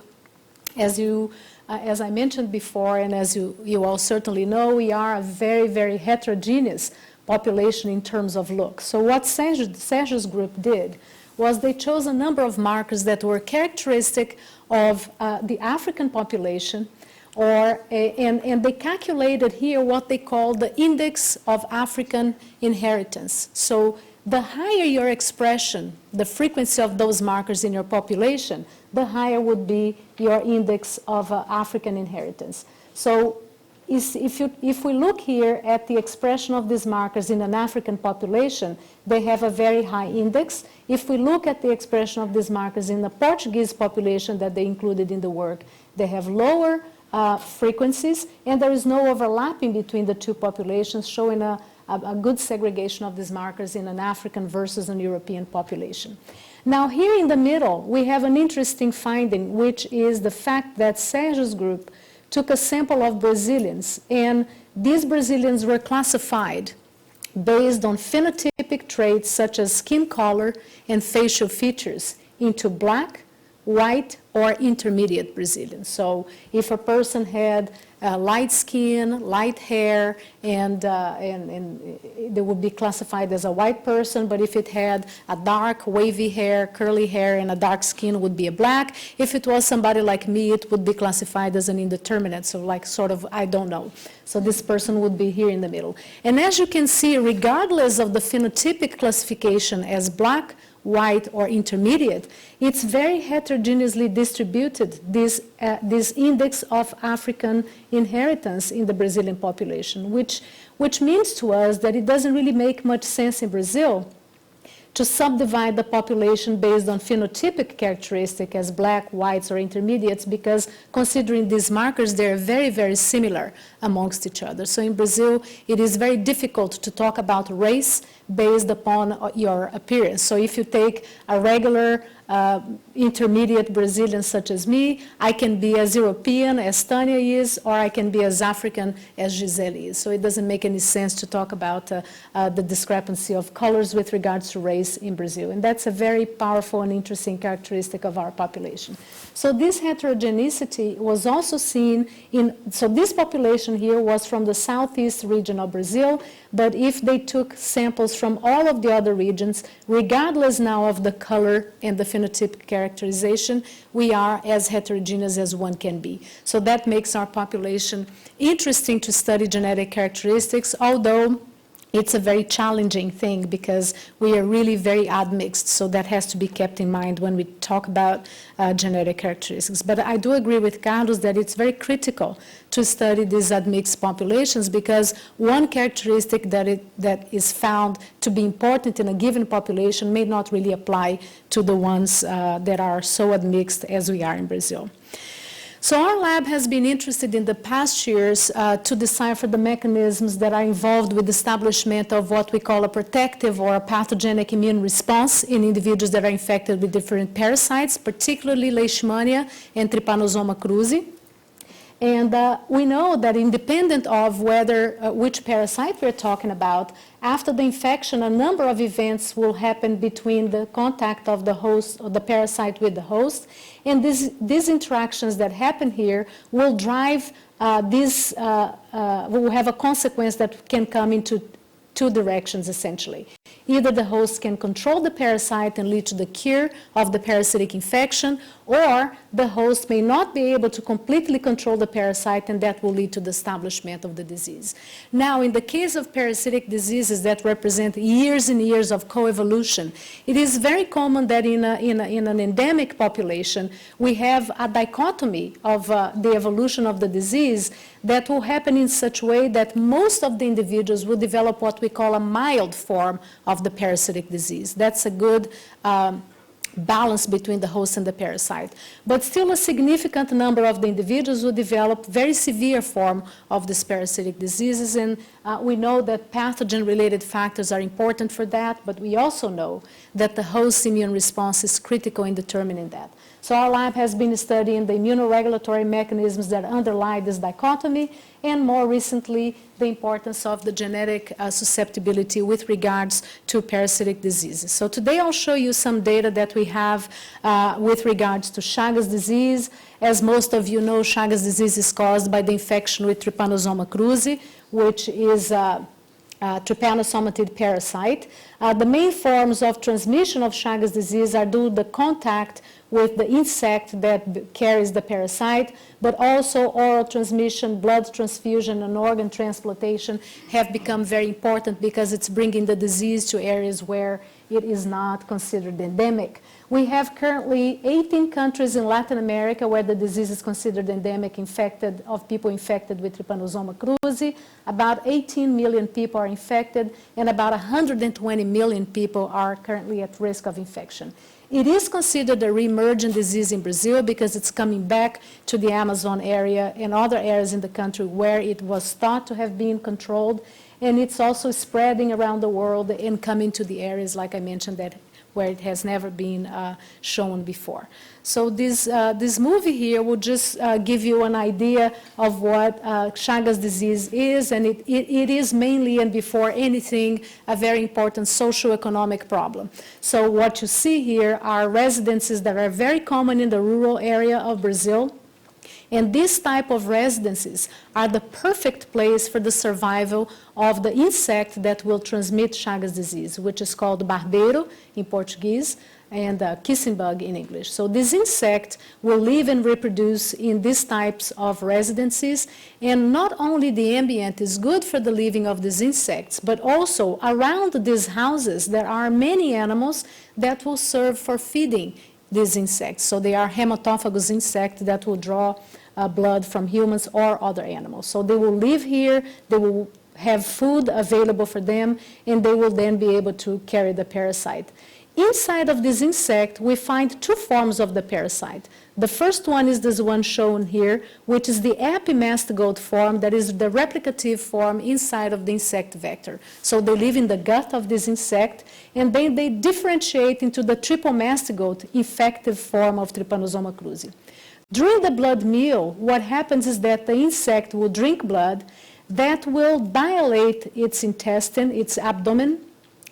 as I mentioned before, and as you all certainly know, we are a very, very heterogeneous population in terms of look. So what Sérgio's group did was they chose a number of markers that were characteristic of the African population, and they calculated here what they call the index of African inheritance. So the higher your expression, the frequency of those markers in your population, the higher would be your index of African inheritance. So if we look here at the expression of these markers in an African population, they have a very high index. If we look at the expression of these markers in the Portuguese population that they included in the work, they have lower frequencies, and there is no overlapping between the two populations, showing a good segregation of these markers in an African versus an European population. Now here in the middle, we have an interesting finding, which is the fact that Sérgio's group took a sample of Brazilians, and these Brazilians were classified based on phenotypic traits such as skin color and facial features into black, white, or intermediate Brazilian. So if a person had light skin, light hair, and they would be classified as a white person, but if it had a dark, wavy hair, curly hair, and a dark skin, would be a black. If it was somebody like me, it would be classified as an indeterminate, so like sort of, I don't know. So this person would be here in the middle. And as you can see, regardless of the phenotypic classification as black, white, or intermediate, it's very heterogeneously distributed, this index of African inheritance in the Brazilian population, which means to us that it doesn't really make much sense in Brazil to subdivide the population based on phenotypic characteristic as black, whites, or intermediates, because considering these markers, they're very, very similar amongst each other. So in Brazil, it is very difficult to talk about race based upon your appearance. So if you take a regular intermediate Brazilian such as me, I can be as European as Tanya is, or I can be as African as Gisele is. So it doesn't make any sense to talk about the discrepancy of colors with regards to race in Brazil. And that's a very powerful and interesting characteristic of our population. So this heterogeneity was also seen so this population here was from the southeast region of Brazil, but if they took samples from all of the other regions, regardless now of the color and the phenotypic characterization, we are as heterogeneous as one can be. So that makes our population interesting to study genetic characteristics, although it's a very challenging thing because we are really very admixed, so that has to be kept in mind when we talk about genetic characteristics. But I do agree with Carlos that it's very critical to study these admixed populations, because one characteristic that is found to be important in a given population may not really apply to the ones that are so admixed as we are in Brazil. So our lab has been interested in the past years to decipher the mechanisms that are involved with the establishment of what we call a protective or a pathogenic immune response in individuals that are infected with different parasites, particularly Leishmania and Trypanosoma cruzi. And we know that independent of whether which parasite we're talking about, after the infection, a number of events will happen between the contact of the host or the parasite with the host. And these interactions that happen here will drive will have a consequence that can come into two directions, essentially. Either the host can control the parasite and lead to the cure of the parasitic infection, or the host may not be able to completely control the parasite, and that will lead to the establishment of the disease. Now, in the case of parasitic diseases that represent years and years of coevolution, it is very common that in an endemic population, we have a dichotomy of the evolution of the disease that will happen in such a way that most of the individuals will develop what we call a mild form of the parasitic disease. That's a good balance between the host and the parasite. But still a significant number of the individuals will develop very severe form of these parasitic diseases, and we know that pathogen-related factors are important for that, but we also know that the host's immune response is critical in determining that. So our lab has been studying the immunoregulatory mechanisms that underlie this dichotomy, and more recently, the importance of the genetic susceptibility with regards to parasitic diseases. So today I'll show you some data that we have with regards to Chagas disease. As most of you know, Chagas disease is caused by the infection with Trypanosoma cruzi, which is trypanosomatid parasite. The main forms of transmission of Chagas disease are due to the contact with the insect that carries the parasite, but also oral transmission, blood transfusion, and organ transplantation have become very important because it's bringing the disease to areas where it is not considered endemic. We have currently 18 countries in Latin America where the disease is considered endemic, of people infected with Trypanosoma cruzi. About 18 million people are infected, and about 120 million people are currently at risk of infection. It is considered a re-emergent disease in Brazil because it's coming back to the Amazon area and other areas in the country where it was thought to have been controlled. and it's also spreading around the world and coming to the areas, like I mentioned, that where it has never been shown before. So this movie here will just give you an idea of what Chagas disease is, and it is mainly and before anything a very important socioeconomic problem. So what you see here are residences that are very common in the rural area of Brazil. And these type of residences are the perfect place for the survival of the insect that will transmit Chagas disease, which is called barbeiro in Portuguese and kissing bug in English. So this insect will live and reproduce in these types of residences, and not only the ambient is good for the living of these insects, but also around these houses there are many animals that will serve for feeding these insects. So they are hematophagous insects that will draw blood from humans or other animals. So they will live here, they will have food available for them, and they will then be able to carry the parasite. Inside of this insect, we find two forms of the parasite. The first one is this one shown here, which is the epimastigote form, that is the replicative form inside of the insect vector. So they live in the gut of this insect, and then they differentiate into the triple mastigote infective form of Trypanosoma cruzi. During the blood meal, what happens is that the insect will drink blood that will dilate its intestine, its abdomen,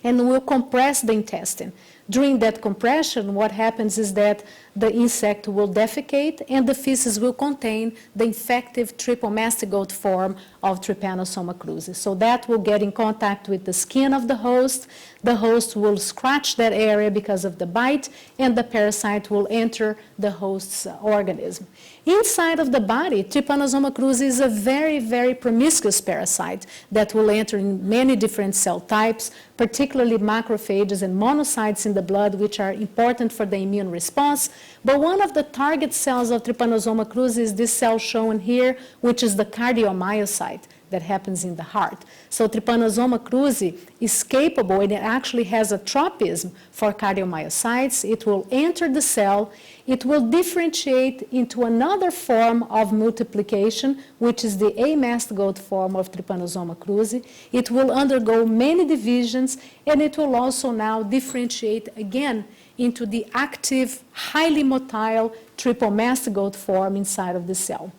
and will compress the intestine. During that compression, what happens is that the insect will defecate, and the feces will contain the infective triple mastigote form of Trypanosoma cruzi. So that will get in contact with the skin of the host will scratch that area because of the bite, and the parasite will enter the host's organism. Inside of the body, Trypanosoma cruzi is a very, very promiscuous parasite that will enter in many different cell types, particularly macrophages and monocytes in the blood, which are important for the immune response. But one of the target cells of Trypanosoma cruzi is this cell shown here, which is the cardiomyocyte that happens in the heart. So Trypanosoma cruzi is capable, and it actually has a tropism for cardiomyocytes. It will enter the cell, it will differentiate into another form of multiplication, which is the amastigote form of Trypanosoma cruzi. It will undergo many divisions, and it will also now differentiate again into the active, highly motile triple mastigote form inside of the cell.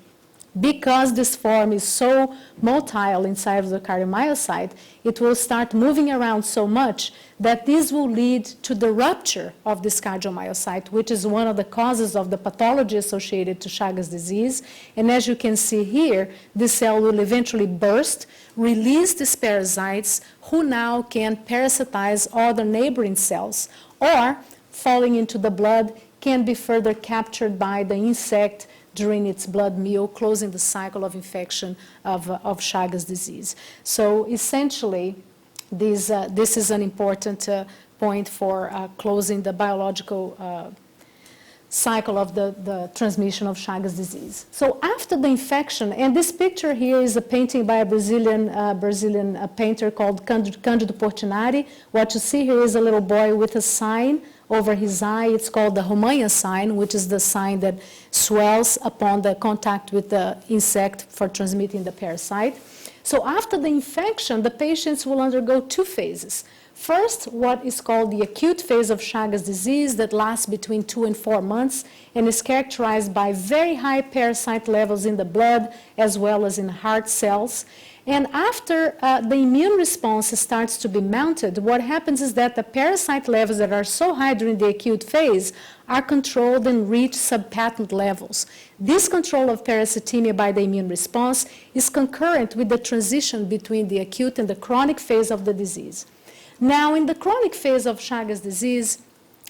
Because this form is so motile inside of the cardiomyocyte, it will start moving around so much that this will lead to the rupture of this cardiomyocyte, which is one of the causes of the pathology associated to Chagas disease. And as you can see here, this cell will eventually burst, release these parasites, who now can parasitize other neighboring cells, or falling into the blood can be further captured by the insect during its blood meal, closing the cycle of infection of Chagas disease. So essentially, this is an important point for closing the biological cycle of the transmission of Chagas disease. So after the infection, and this picture here is a painting by a Brazilian painter called Cândido Portinari. What you see here is a little boy with a sign over his eye. It's called the Romanha sign, which is the sign that swells upon the contact with the insect for transmitting the parasite. So after the infection, the patients will undergo two phases. First, what is called the acute phase of Chagas disease that lasts between 2 and 4 months and is characterized by very high parasite levels in the blood as well as in heart cells. And after the immune response starts to be mounted, what happens is that the parasite levels that are so high during the acute phase are controlled and reach subpatent levels. This control of parasitemia by the immune response is concurrent with the transition between the acute and the chronic phase of the disease. Now, in the chronic phase of Chagas disease,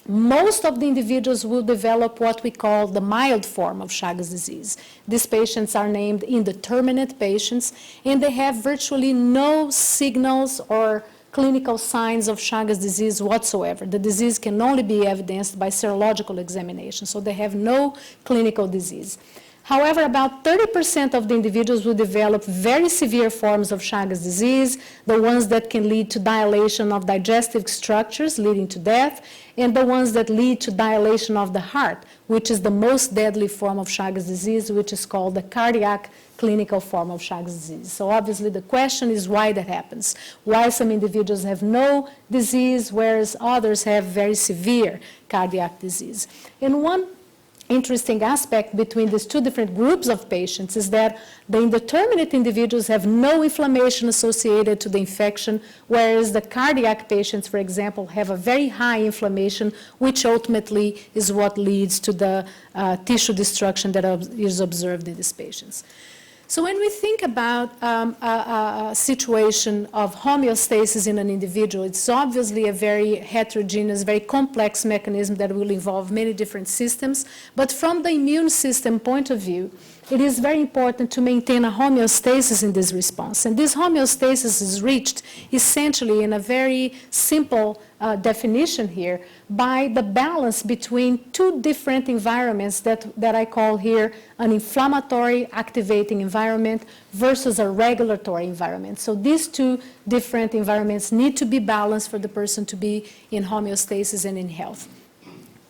most of the individuals will develop what we call the mild form of Chagas disease. These patients are named indeterminate patients, and they have virtually no signals or clinical signs of Chagas disease whatsoever. The disease can only be evidenced by serological examination, so they have no clinical disease. However, about 30% of the individuals will develop very severe forms of Chagas disease, the ones that can lead to dilation of digestive structures leading to death, and the ones that lead to dilation of the heart, which is the most deadly form of Chagas disease, which is called the cardiac clinical form of Chagas disease. So obviously the question is why that happens. Why some individuals have no disease, whereas others have very severe cardiac disease. And one interesting aspect between these two different groups of patients is that the indeterminate individuals have no inflammation associated to the infection, whereas the cardiac patients, for example, have a very high inflammation, which ultimately is what leads to the tissue destruction that is observed in these patients. So when we think about a situation of homeostasis in an individual, it's obviously a very heterogeneous, very complex mechanism that will involve many different systems. But from the immune system point of view, it is very important to maintain a homeostasis in this response. And this homeostasis is reached essentially in a very simple definition here by the balance between two different environments that I call here an inflammatory activating environment versus a regulatory environment. So these two different environments need to be balanced for the person to be in homeostasis and in health.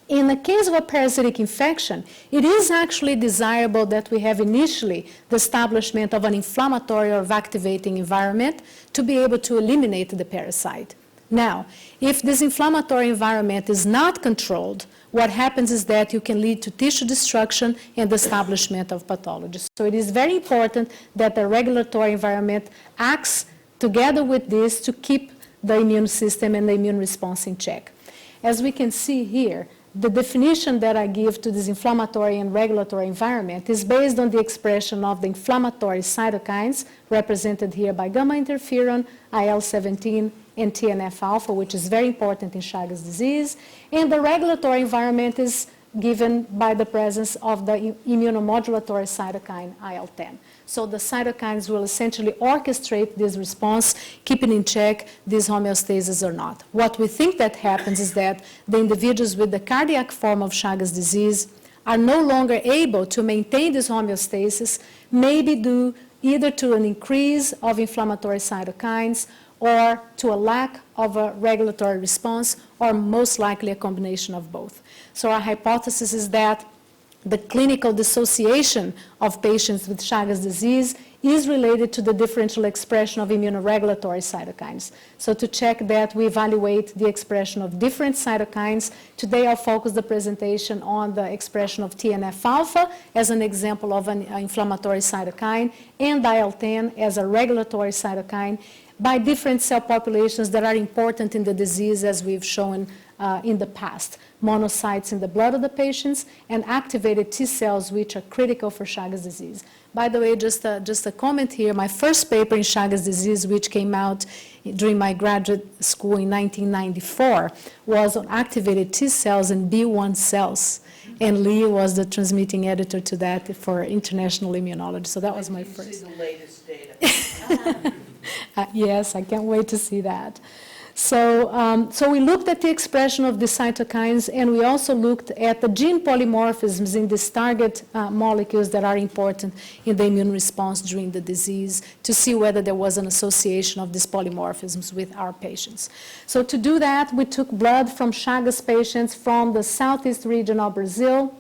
In the case of a parasitic infection, it is actually desirable that we have initially the establishment of an inflammatory or activating environment to be able to eliminate the parasite. Now, if this inflammatory environment is not controlled, what happens is that you can lead to tissue destruction and the establishment of pathology. So it is very important that the regulatory environment acts together with this to keep the immune system and the immune response in check. As we can see here, the definition that I give to this inflammatory and regulatory environment is based on the expression of the inflammatory cytokines, represented here by gamma interferon, IL-17, and TNF-alpha, which is very important in Chagas disease. And the regulatory environment is given by the presence of the immunomodulatory cytokine IL-10. So the cytokines will essentially orchestrate this response, keeping in check this homeostasis or not. What we think that happens is that the individuals with the cardiac form of Chagas disease are no longer able to maintain this homeostasis, maybe due either to an increase of inflammatory cytokines or to a lack of a regulatory response, or most likely a combination of both. So our hypothesis is that the clinical dissociation of patients with Chagas disease is related to the differential expression of immunoregulatory cytokines. So to check that, we evaluate the expression of different cytokines. Today I'll focus the presentation on the expression of TNF-alpha as an example of an inflammatory cytokine, and IL-10 as a regulatory cytokine by different cell populations that are important in the disease, as we've shown in the past. Monocytes in the blood of the patients and activated T cells, which are critical for Chagas disease. By the way, just a comment here, my first paper in Chagas disease, which came out during my graduate school in 1994, was on activated T cells and B1 cells. And Lee was the transmitting editor to that for international immunology. So that was my first. See the latest data. Yes, I can't wait to see that. So, so we looked at the expression of the cytokines, and we also looked at the gene polymorphisms in these target molecules that are important in the immune response during the disease to see whether there was an association of these polymorphisms with our patients. So to do that, we took blood from Chagas patients from the southeast region of Brazil,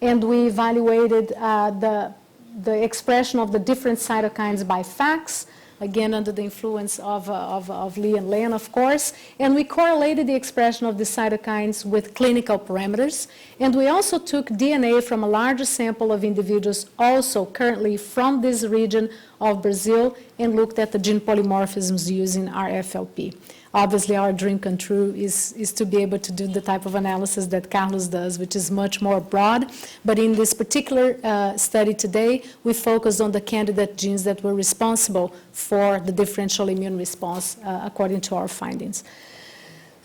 and we evaluated the expression of the different cytokines by FACS, again under the influence of Lee and Len, of course, and we correlated the expression of the cytokines with clinical parameters, and we also took DNA from a larger sample of individuals also currently from this region of Brazil and looked at the gene polymorphisms using our FLP. Obviously, our dream come true is to be able to do the type of analysis that Carlos does, which is much more broad. But in this particular study today, we focused on the candidate genes that were responsible for the differential immune response according to our findings.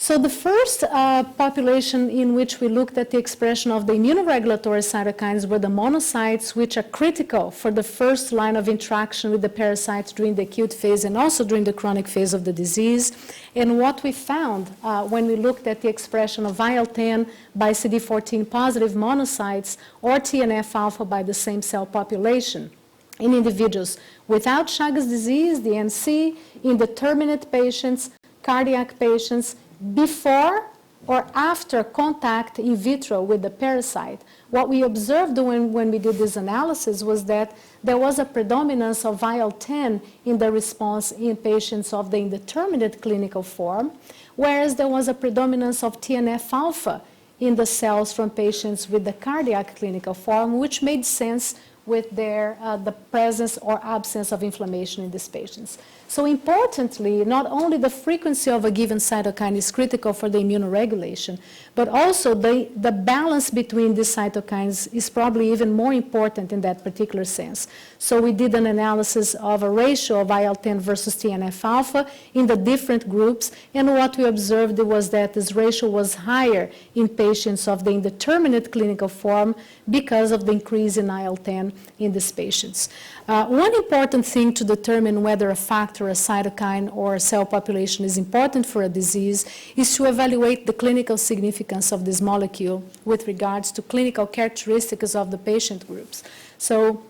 So the first population in which we looked at the expression of the immunoregulatory cytokines were the monocytes, which are critical for the first line of interaction with the parasites during the acute phase and also during the chronic phase of the disease. And what we found when we looked at the expression of IL-10 by CD14 positive monocytes or TNF-alpha by the same cell population in individuals without Chagas disease, the NC, indeterminate patients, cardiac patients, before or after contact in vitro with the parasite. What we observed when we did this analysis was that there was a predominance of IL-10 in the response in patients of the indeterminate clinical form, whereas there was a predominance of TNF-alpha in the cells from patients with the cardiac clinical form, which made sense with the presence or absence of inflammation in these patients. So importantly, not only the frequency of a given cytokine is critical for the immunoregulation, but also the balance between these cytokines is probably even more important in that particular sense. So we did an analysis of a ratio of IL-10 versus TNF-alpha in the different groups, and what we observed was that this ratio was higher in patients of the indeterminate clinical form because of the increase in IL-10 in these patients. One important thing to determine whether a factor, a cytokine, or a cell population is important for a disease is to evaluate the clinical significance of this molecule with regards to clinical characteristics of the patient groups. So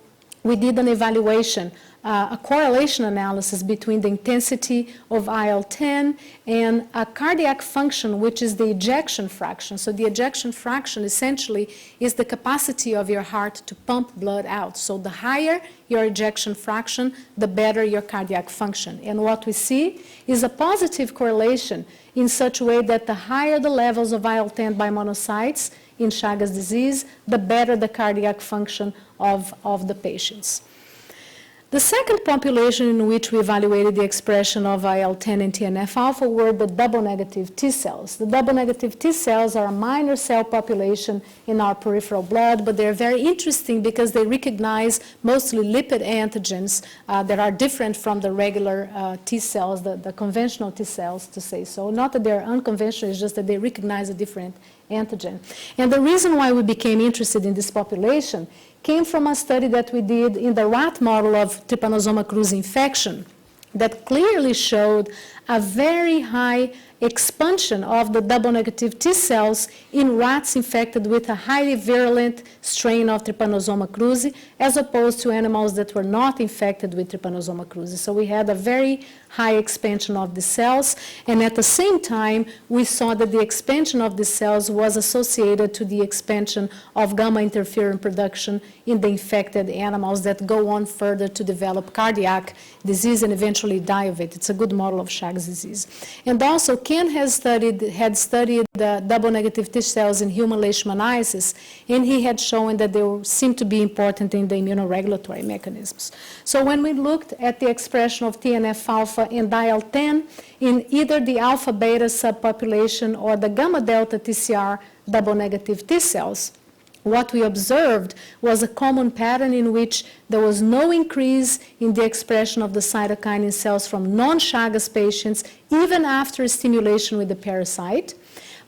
we did an evaluation, a correlation analysis between the intensity of IL-10 and a cardiac function, which is the ejection fraction. So the ejection fraction essentially is the capacity of your heart to pump blood out. So the higher your ejection fraction, the better your cardiac function. And what we see is a positive correlation in such a way that the higher the levels of IL-10 by monocytes in Chagas disease, the better the cardiac function of the patients. The second population in which we evaluated the expression of IL-10 and TNF-alpha were the double-negative T cells. The double-negative T cells are a minor cell population in our peripheral blood, but they're very interesting because they recognize mostly lipid antigens that are different from the regular T cells, the conventional T cells, to say so. Not that they're unconventional, it's just that they recognize a different antigen. And the reason why we became interested in this population came from a study that we did in the rat model of Trypanosoma cruzi infection that clearly showed a very high expansion of the double-negative T cells in rats infected with a highly virulent strain of Trypanosoma cruzi, as opposed to animals that were not infected with Trypanosoma cruzi. So we had a very high expansion of the cells, and at the same time, we saw that the expansion of the cells was associated to the expansion of gamma interferon production in the infected animals that go on further to develop cardiac disease and eventually die of it. It's a good model of Chagas disease. And also, Ken had studied the double-negative T cells in human leishmaniasis, and he had shown that they seemed to be important in the immunoregulatory mechanisms. So when we looked at the expression of TNF-alpha and IL-10 in either the alpha-beta subpopulation or the gamma-delta TCR double-negative T cells, what we observed was a common pattern in which there was no increase in the expression of the cytokine in cells from non-Chagas patients, even after stimulation with the parasite.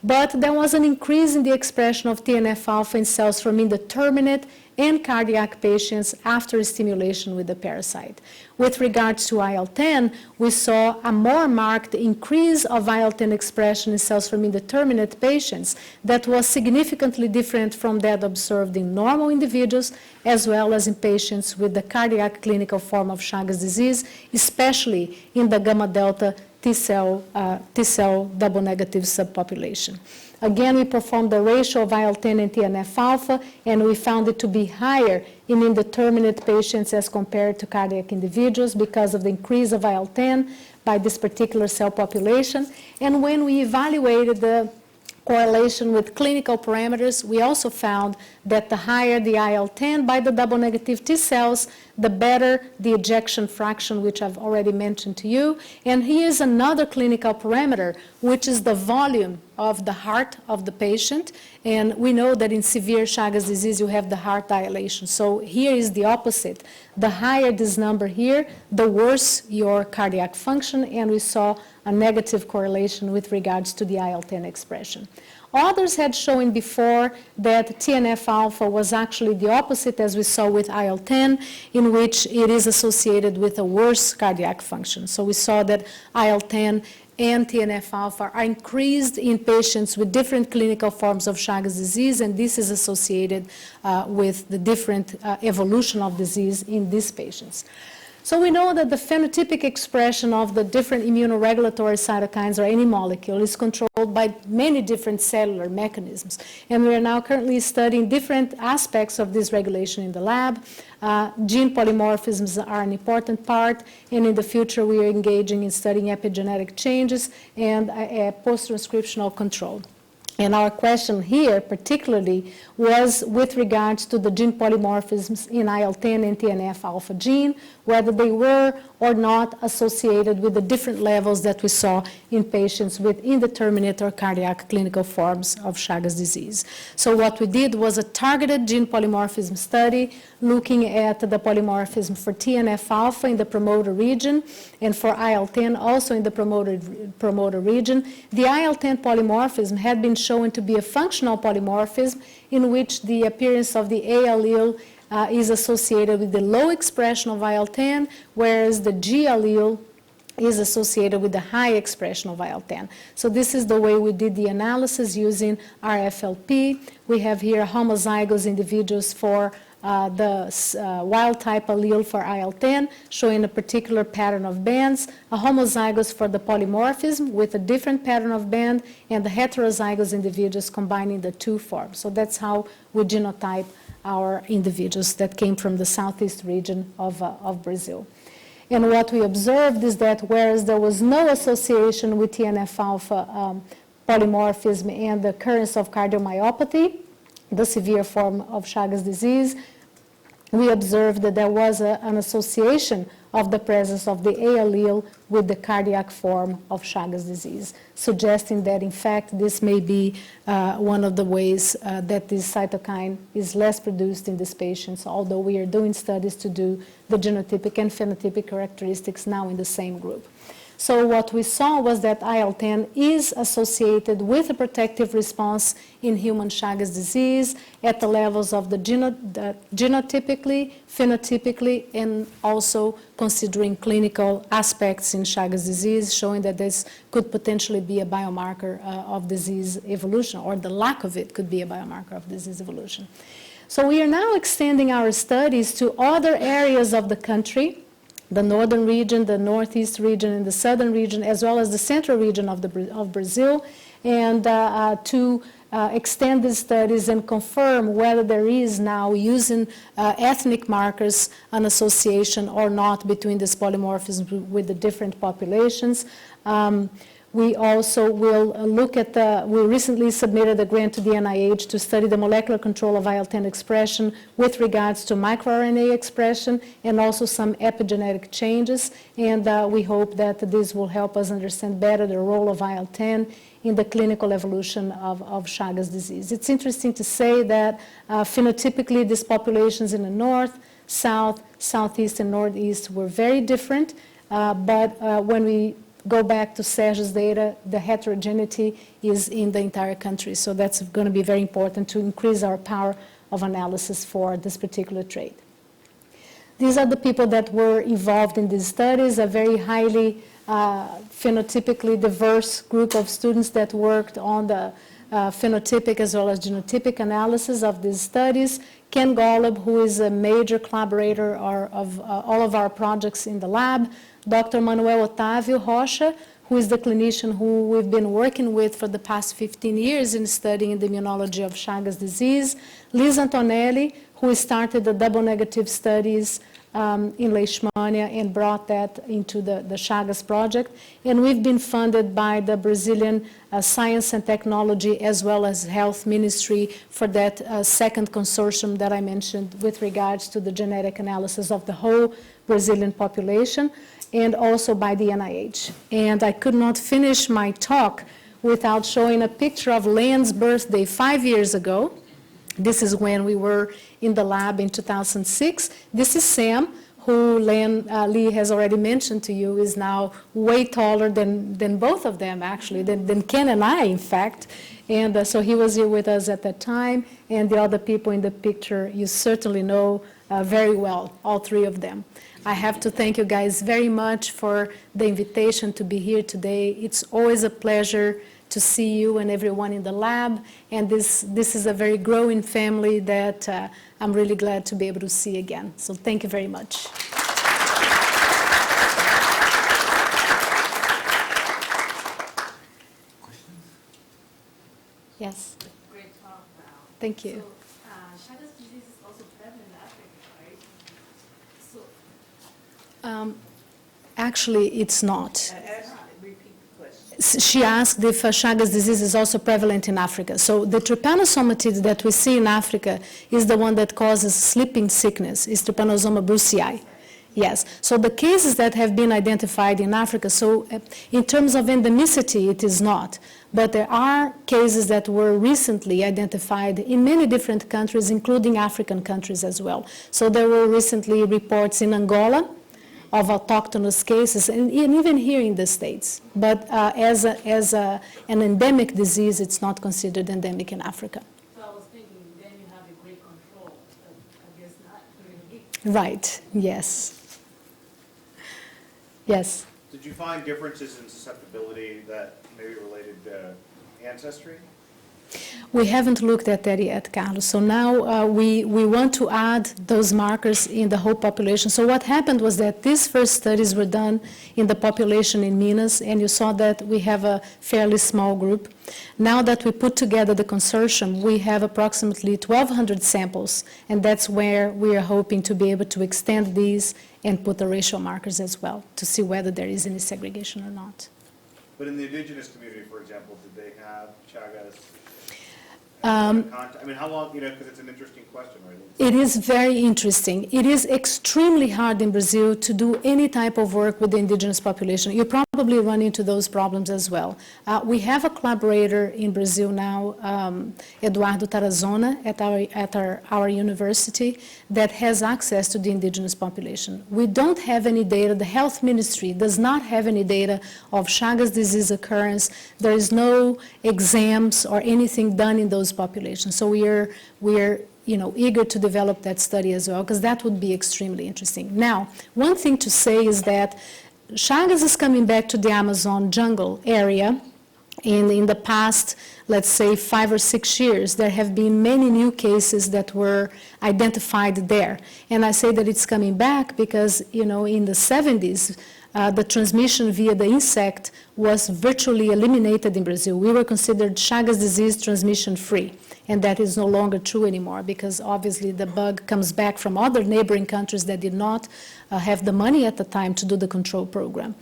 But there was an increase in the expression of TNF-alpha in cells from indeterminate and cardiac patients after stimulation with the parasite. With regards to IL-10, we saw a more marked increase of IL-10 expression in cells from indeterminate patients that was significantly different from that observed in normal individuals, as well as in patients with the cardiac clinical form of Chagas disease, especially in the gamma-delta T cell double-negative subpopulation. Again, we performed the ratio of IL-10 and TNF-alpha, and we found it to be higher in indeterminate patients as compared to cardiac individuals because of the increase of IL-10 by this particular cell population. And when we evaluated the correlation with clinical parameters, we also found that the higher the IL-10 by the double-negative T cells, the better the ejection fraction, which I've already mentioned to you. And here's another clinical parameter, which is the volume of the heart of the patient. And we know that in severe Chagas disease, you have the heart dilation. So here is the opposite. The higher this number here, the worse your cardiac function, and we saw a negative correlation with regards to the IL-10 expression. Others had shown before that TNF-alpha was actually the opposite, as we saw with IL-10, in which it is associated with a worse cardiac function. So we saw that IL-10 and TNF-alpha are increased in patients with different clinical forms of Chagas disease, and this is associated with the different evolution of disease in these patients. So we know that the phenotypic expression of the different immunoregulatory cytokines or any molecule is controlled by many different cellular mechanisms. And we are now currently studying different aspects of this regulation in the lab. Gene polymorphisms are an important part, and in the future we are engaging in studying epigenetic changes and post-transcriptional control. And our question here particularly was with regards to the gene polymorphisms in IL-10 and TNF-alpha gene, whether they were or not associated with the different levels that we saw in patients with indeterminate or cardiac clinical forms of Chagas disease. So what we did was a targeted gene polymorphism study looking at the polymorphism for TNF-alpha in the promoter region and for IL-10 also in the promoter region. The IL-10 polymorphism had been shown to be a functional polymorphism in which the appearance of the A allele is associated with the low expression of IL-10, whereas the G allele is associated with the high expression of IL-10. So this is the way we did the analysis using RFLP. We have here homozygous individuals for the wild-type allele for IL-10, showing a particular pattern of bands, a homozygous for the polymorphism with a different pattern of band, and the heterozygous individuals combining the two forms. So that's how we genotype our individuals that came from the southeast region of Brazil. And what we observed is that whereas there was no association with TNF-alpha polymorphism and the occurrence of cardiomyopathy, the severe form of Chagas disease, we observed that there was an association of the presence of the A allele with the cardiac form of Chagas disease, suggesting that, in fact, this may be one of the ways that this cytokine is less produced in these patients, although we are doing studies to do the genotypic and phenotypic characteristics now in the same group. So what we saw was that IL-10 is associated with a protective response in human Chagas disease at the levels of the genotypically, phenotypically, and also considering clinical aspects in Chagas disease, showing that this could potentially be a biomarker of disease evolution, or the lack of it could be a biomarker of disease evolution. So we are now extending our studies to other areas of the country, the northern region, the northeast region, and the southern region, as well as the central region of Brazil, and to extend these studies and confirm whether there is now, using ethnic markers, an association or not between this polymorphism with the different populations. We also will look at we recently submitted a grant to the NIH to study the molecular control of IL-10 expression with regards to microRNA expression and also some epigenetic changes. And we hope that this will help us understand better the role of IL-10 in the clinical evolution of Chagas disease. It's interesting to say that phenotypically these populations in the north, south, southeast, and northeast were very different, but when we go back to Sergio's data, the heterogeneity is in the entire country. So that's going to be very important to increase our power of analysis for this particular trait. These are the people that were involved in these studies, a very highly phenotypically diverse group of students that worked on the phenotypic as well as genotypic analysis of these studies. Ken Golub, who is a major collaborator of all of our projects in the lab, Dr. Manuel Otávio Rocha, who is the clinician who we've been working with for the past 15 years in studying the immunology of Chagas disease, Liz Antonelli, who started the double negative studies in Leishmania and brought that into the Chagas project. And we've been funded by the Brazilian Science and Technology as well as Health Ministry for that second consortium that I mentioned with regards to the genetic analysis of the whole Brazilian population, and also by the NIH. And I could not finish my talk without showing a picture of Len's birthday 5 years ago. This is when we were in the lab in 2006. This is Sam, who Lee has already mentioned to you, is now way taller than both of them, actually, than Ken and I, in fact. And so he was here with us at that time, and the other people in the picture you certainly know very well, all three of them. I have to thank you guys very much for the invitation to be here today. It's always a pleasure to see you and everyone in the lab, and this is a very growing family that I'm really glad to be able to see again. So thank you very much. Yes. Great talk, Val. Thank you. So, Chagas disease is also prevalent in Africa, right? So, Actually, it's not. Repeat the question. She asked if Chagas disease is also prevalent in Africa. So the trypanosomatid that we see in Africa is the one that causes sleeping sickness, is Trypanosoma brucei. Yes. So the cases that have been identified in Africa, so in terms of endemicity, it is not. But there are cases that were recently identified in many different countries, including African countries as well. So there were recently reports in Angola of autochthonous cases, and even here in the States. But as an endemic disease, it's not considered endemic in Africa. so I was thinking, then you have a great control, but I guess not during the week. Right, yes. Yes. Did you find differences in susceptibility that may be related to ancestry? We haven't looked at that yet, Carlos. So now we want to add those markers in the whole population. So what happened was that these first studies were done in the population in Minas, and you saw that we have a fairly small group. Now that we put together the consortium, we have approximately 1,200 samples, and that's where we are hoping to be able to extend these and put the racial markers as well to see whether there is any segregation or not. But in the indigenous community, for example, did they have Chagas? I mean, how long, because it's an interesting question, right? It is very interesting. It is extremely hard in Brazil to do any type of work with the indigenous population. You probably run into those problems as well. We have a collaborator in Brazil now, Eduardo Tarazona, at our university, that has access to the indigenous population. We don't have any data. The health ministry does not have any data of Chagas disease occurrence. There is no exams or anything done in those populations. So we're eager to develop that study as well, because that would be extremely interesting. Now, one thing to say is that Chagas is coming back to the Amazon jungle area. In the past, let's say 5 or 6 years, there have been many new cases that were identified there. And I say that it's coming back because, in the 70s, the transmission via the insect was virtually eliminated in Brazil. We were considered Chagas disease transmission-free, and that is no longer true anymore because obviously the bug comes back from other neighboring countries that did not have the money at the time to do the control program.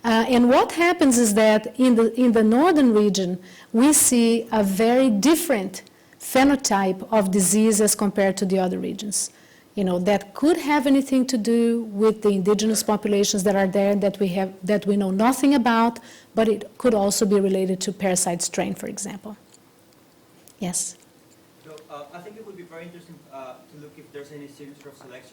And what happens is that in the northern region, we see a very different phenotype of disease as compared to the other regions. That could have anything to do with the indigenous populations that are there that we know nothing about, but it could also be related to parasite strain, for example. Yes? So I think it would be very interesting to look if there's any signature of selection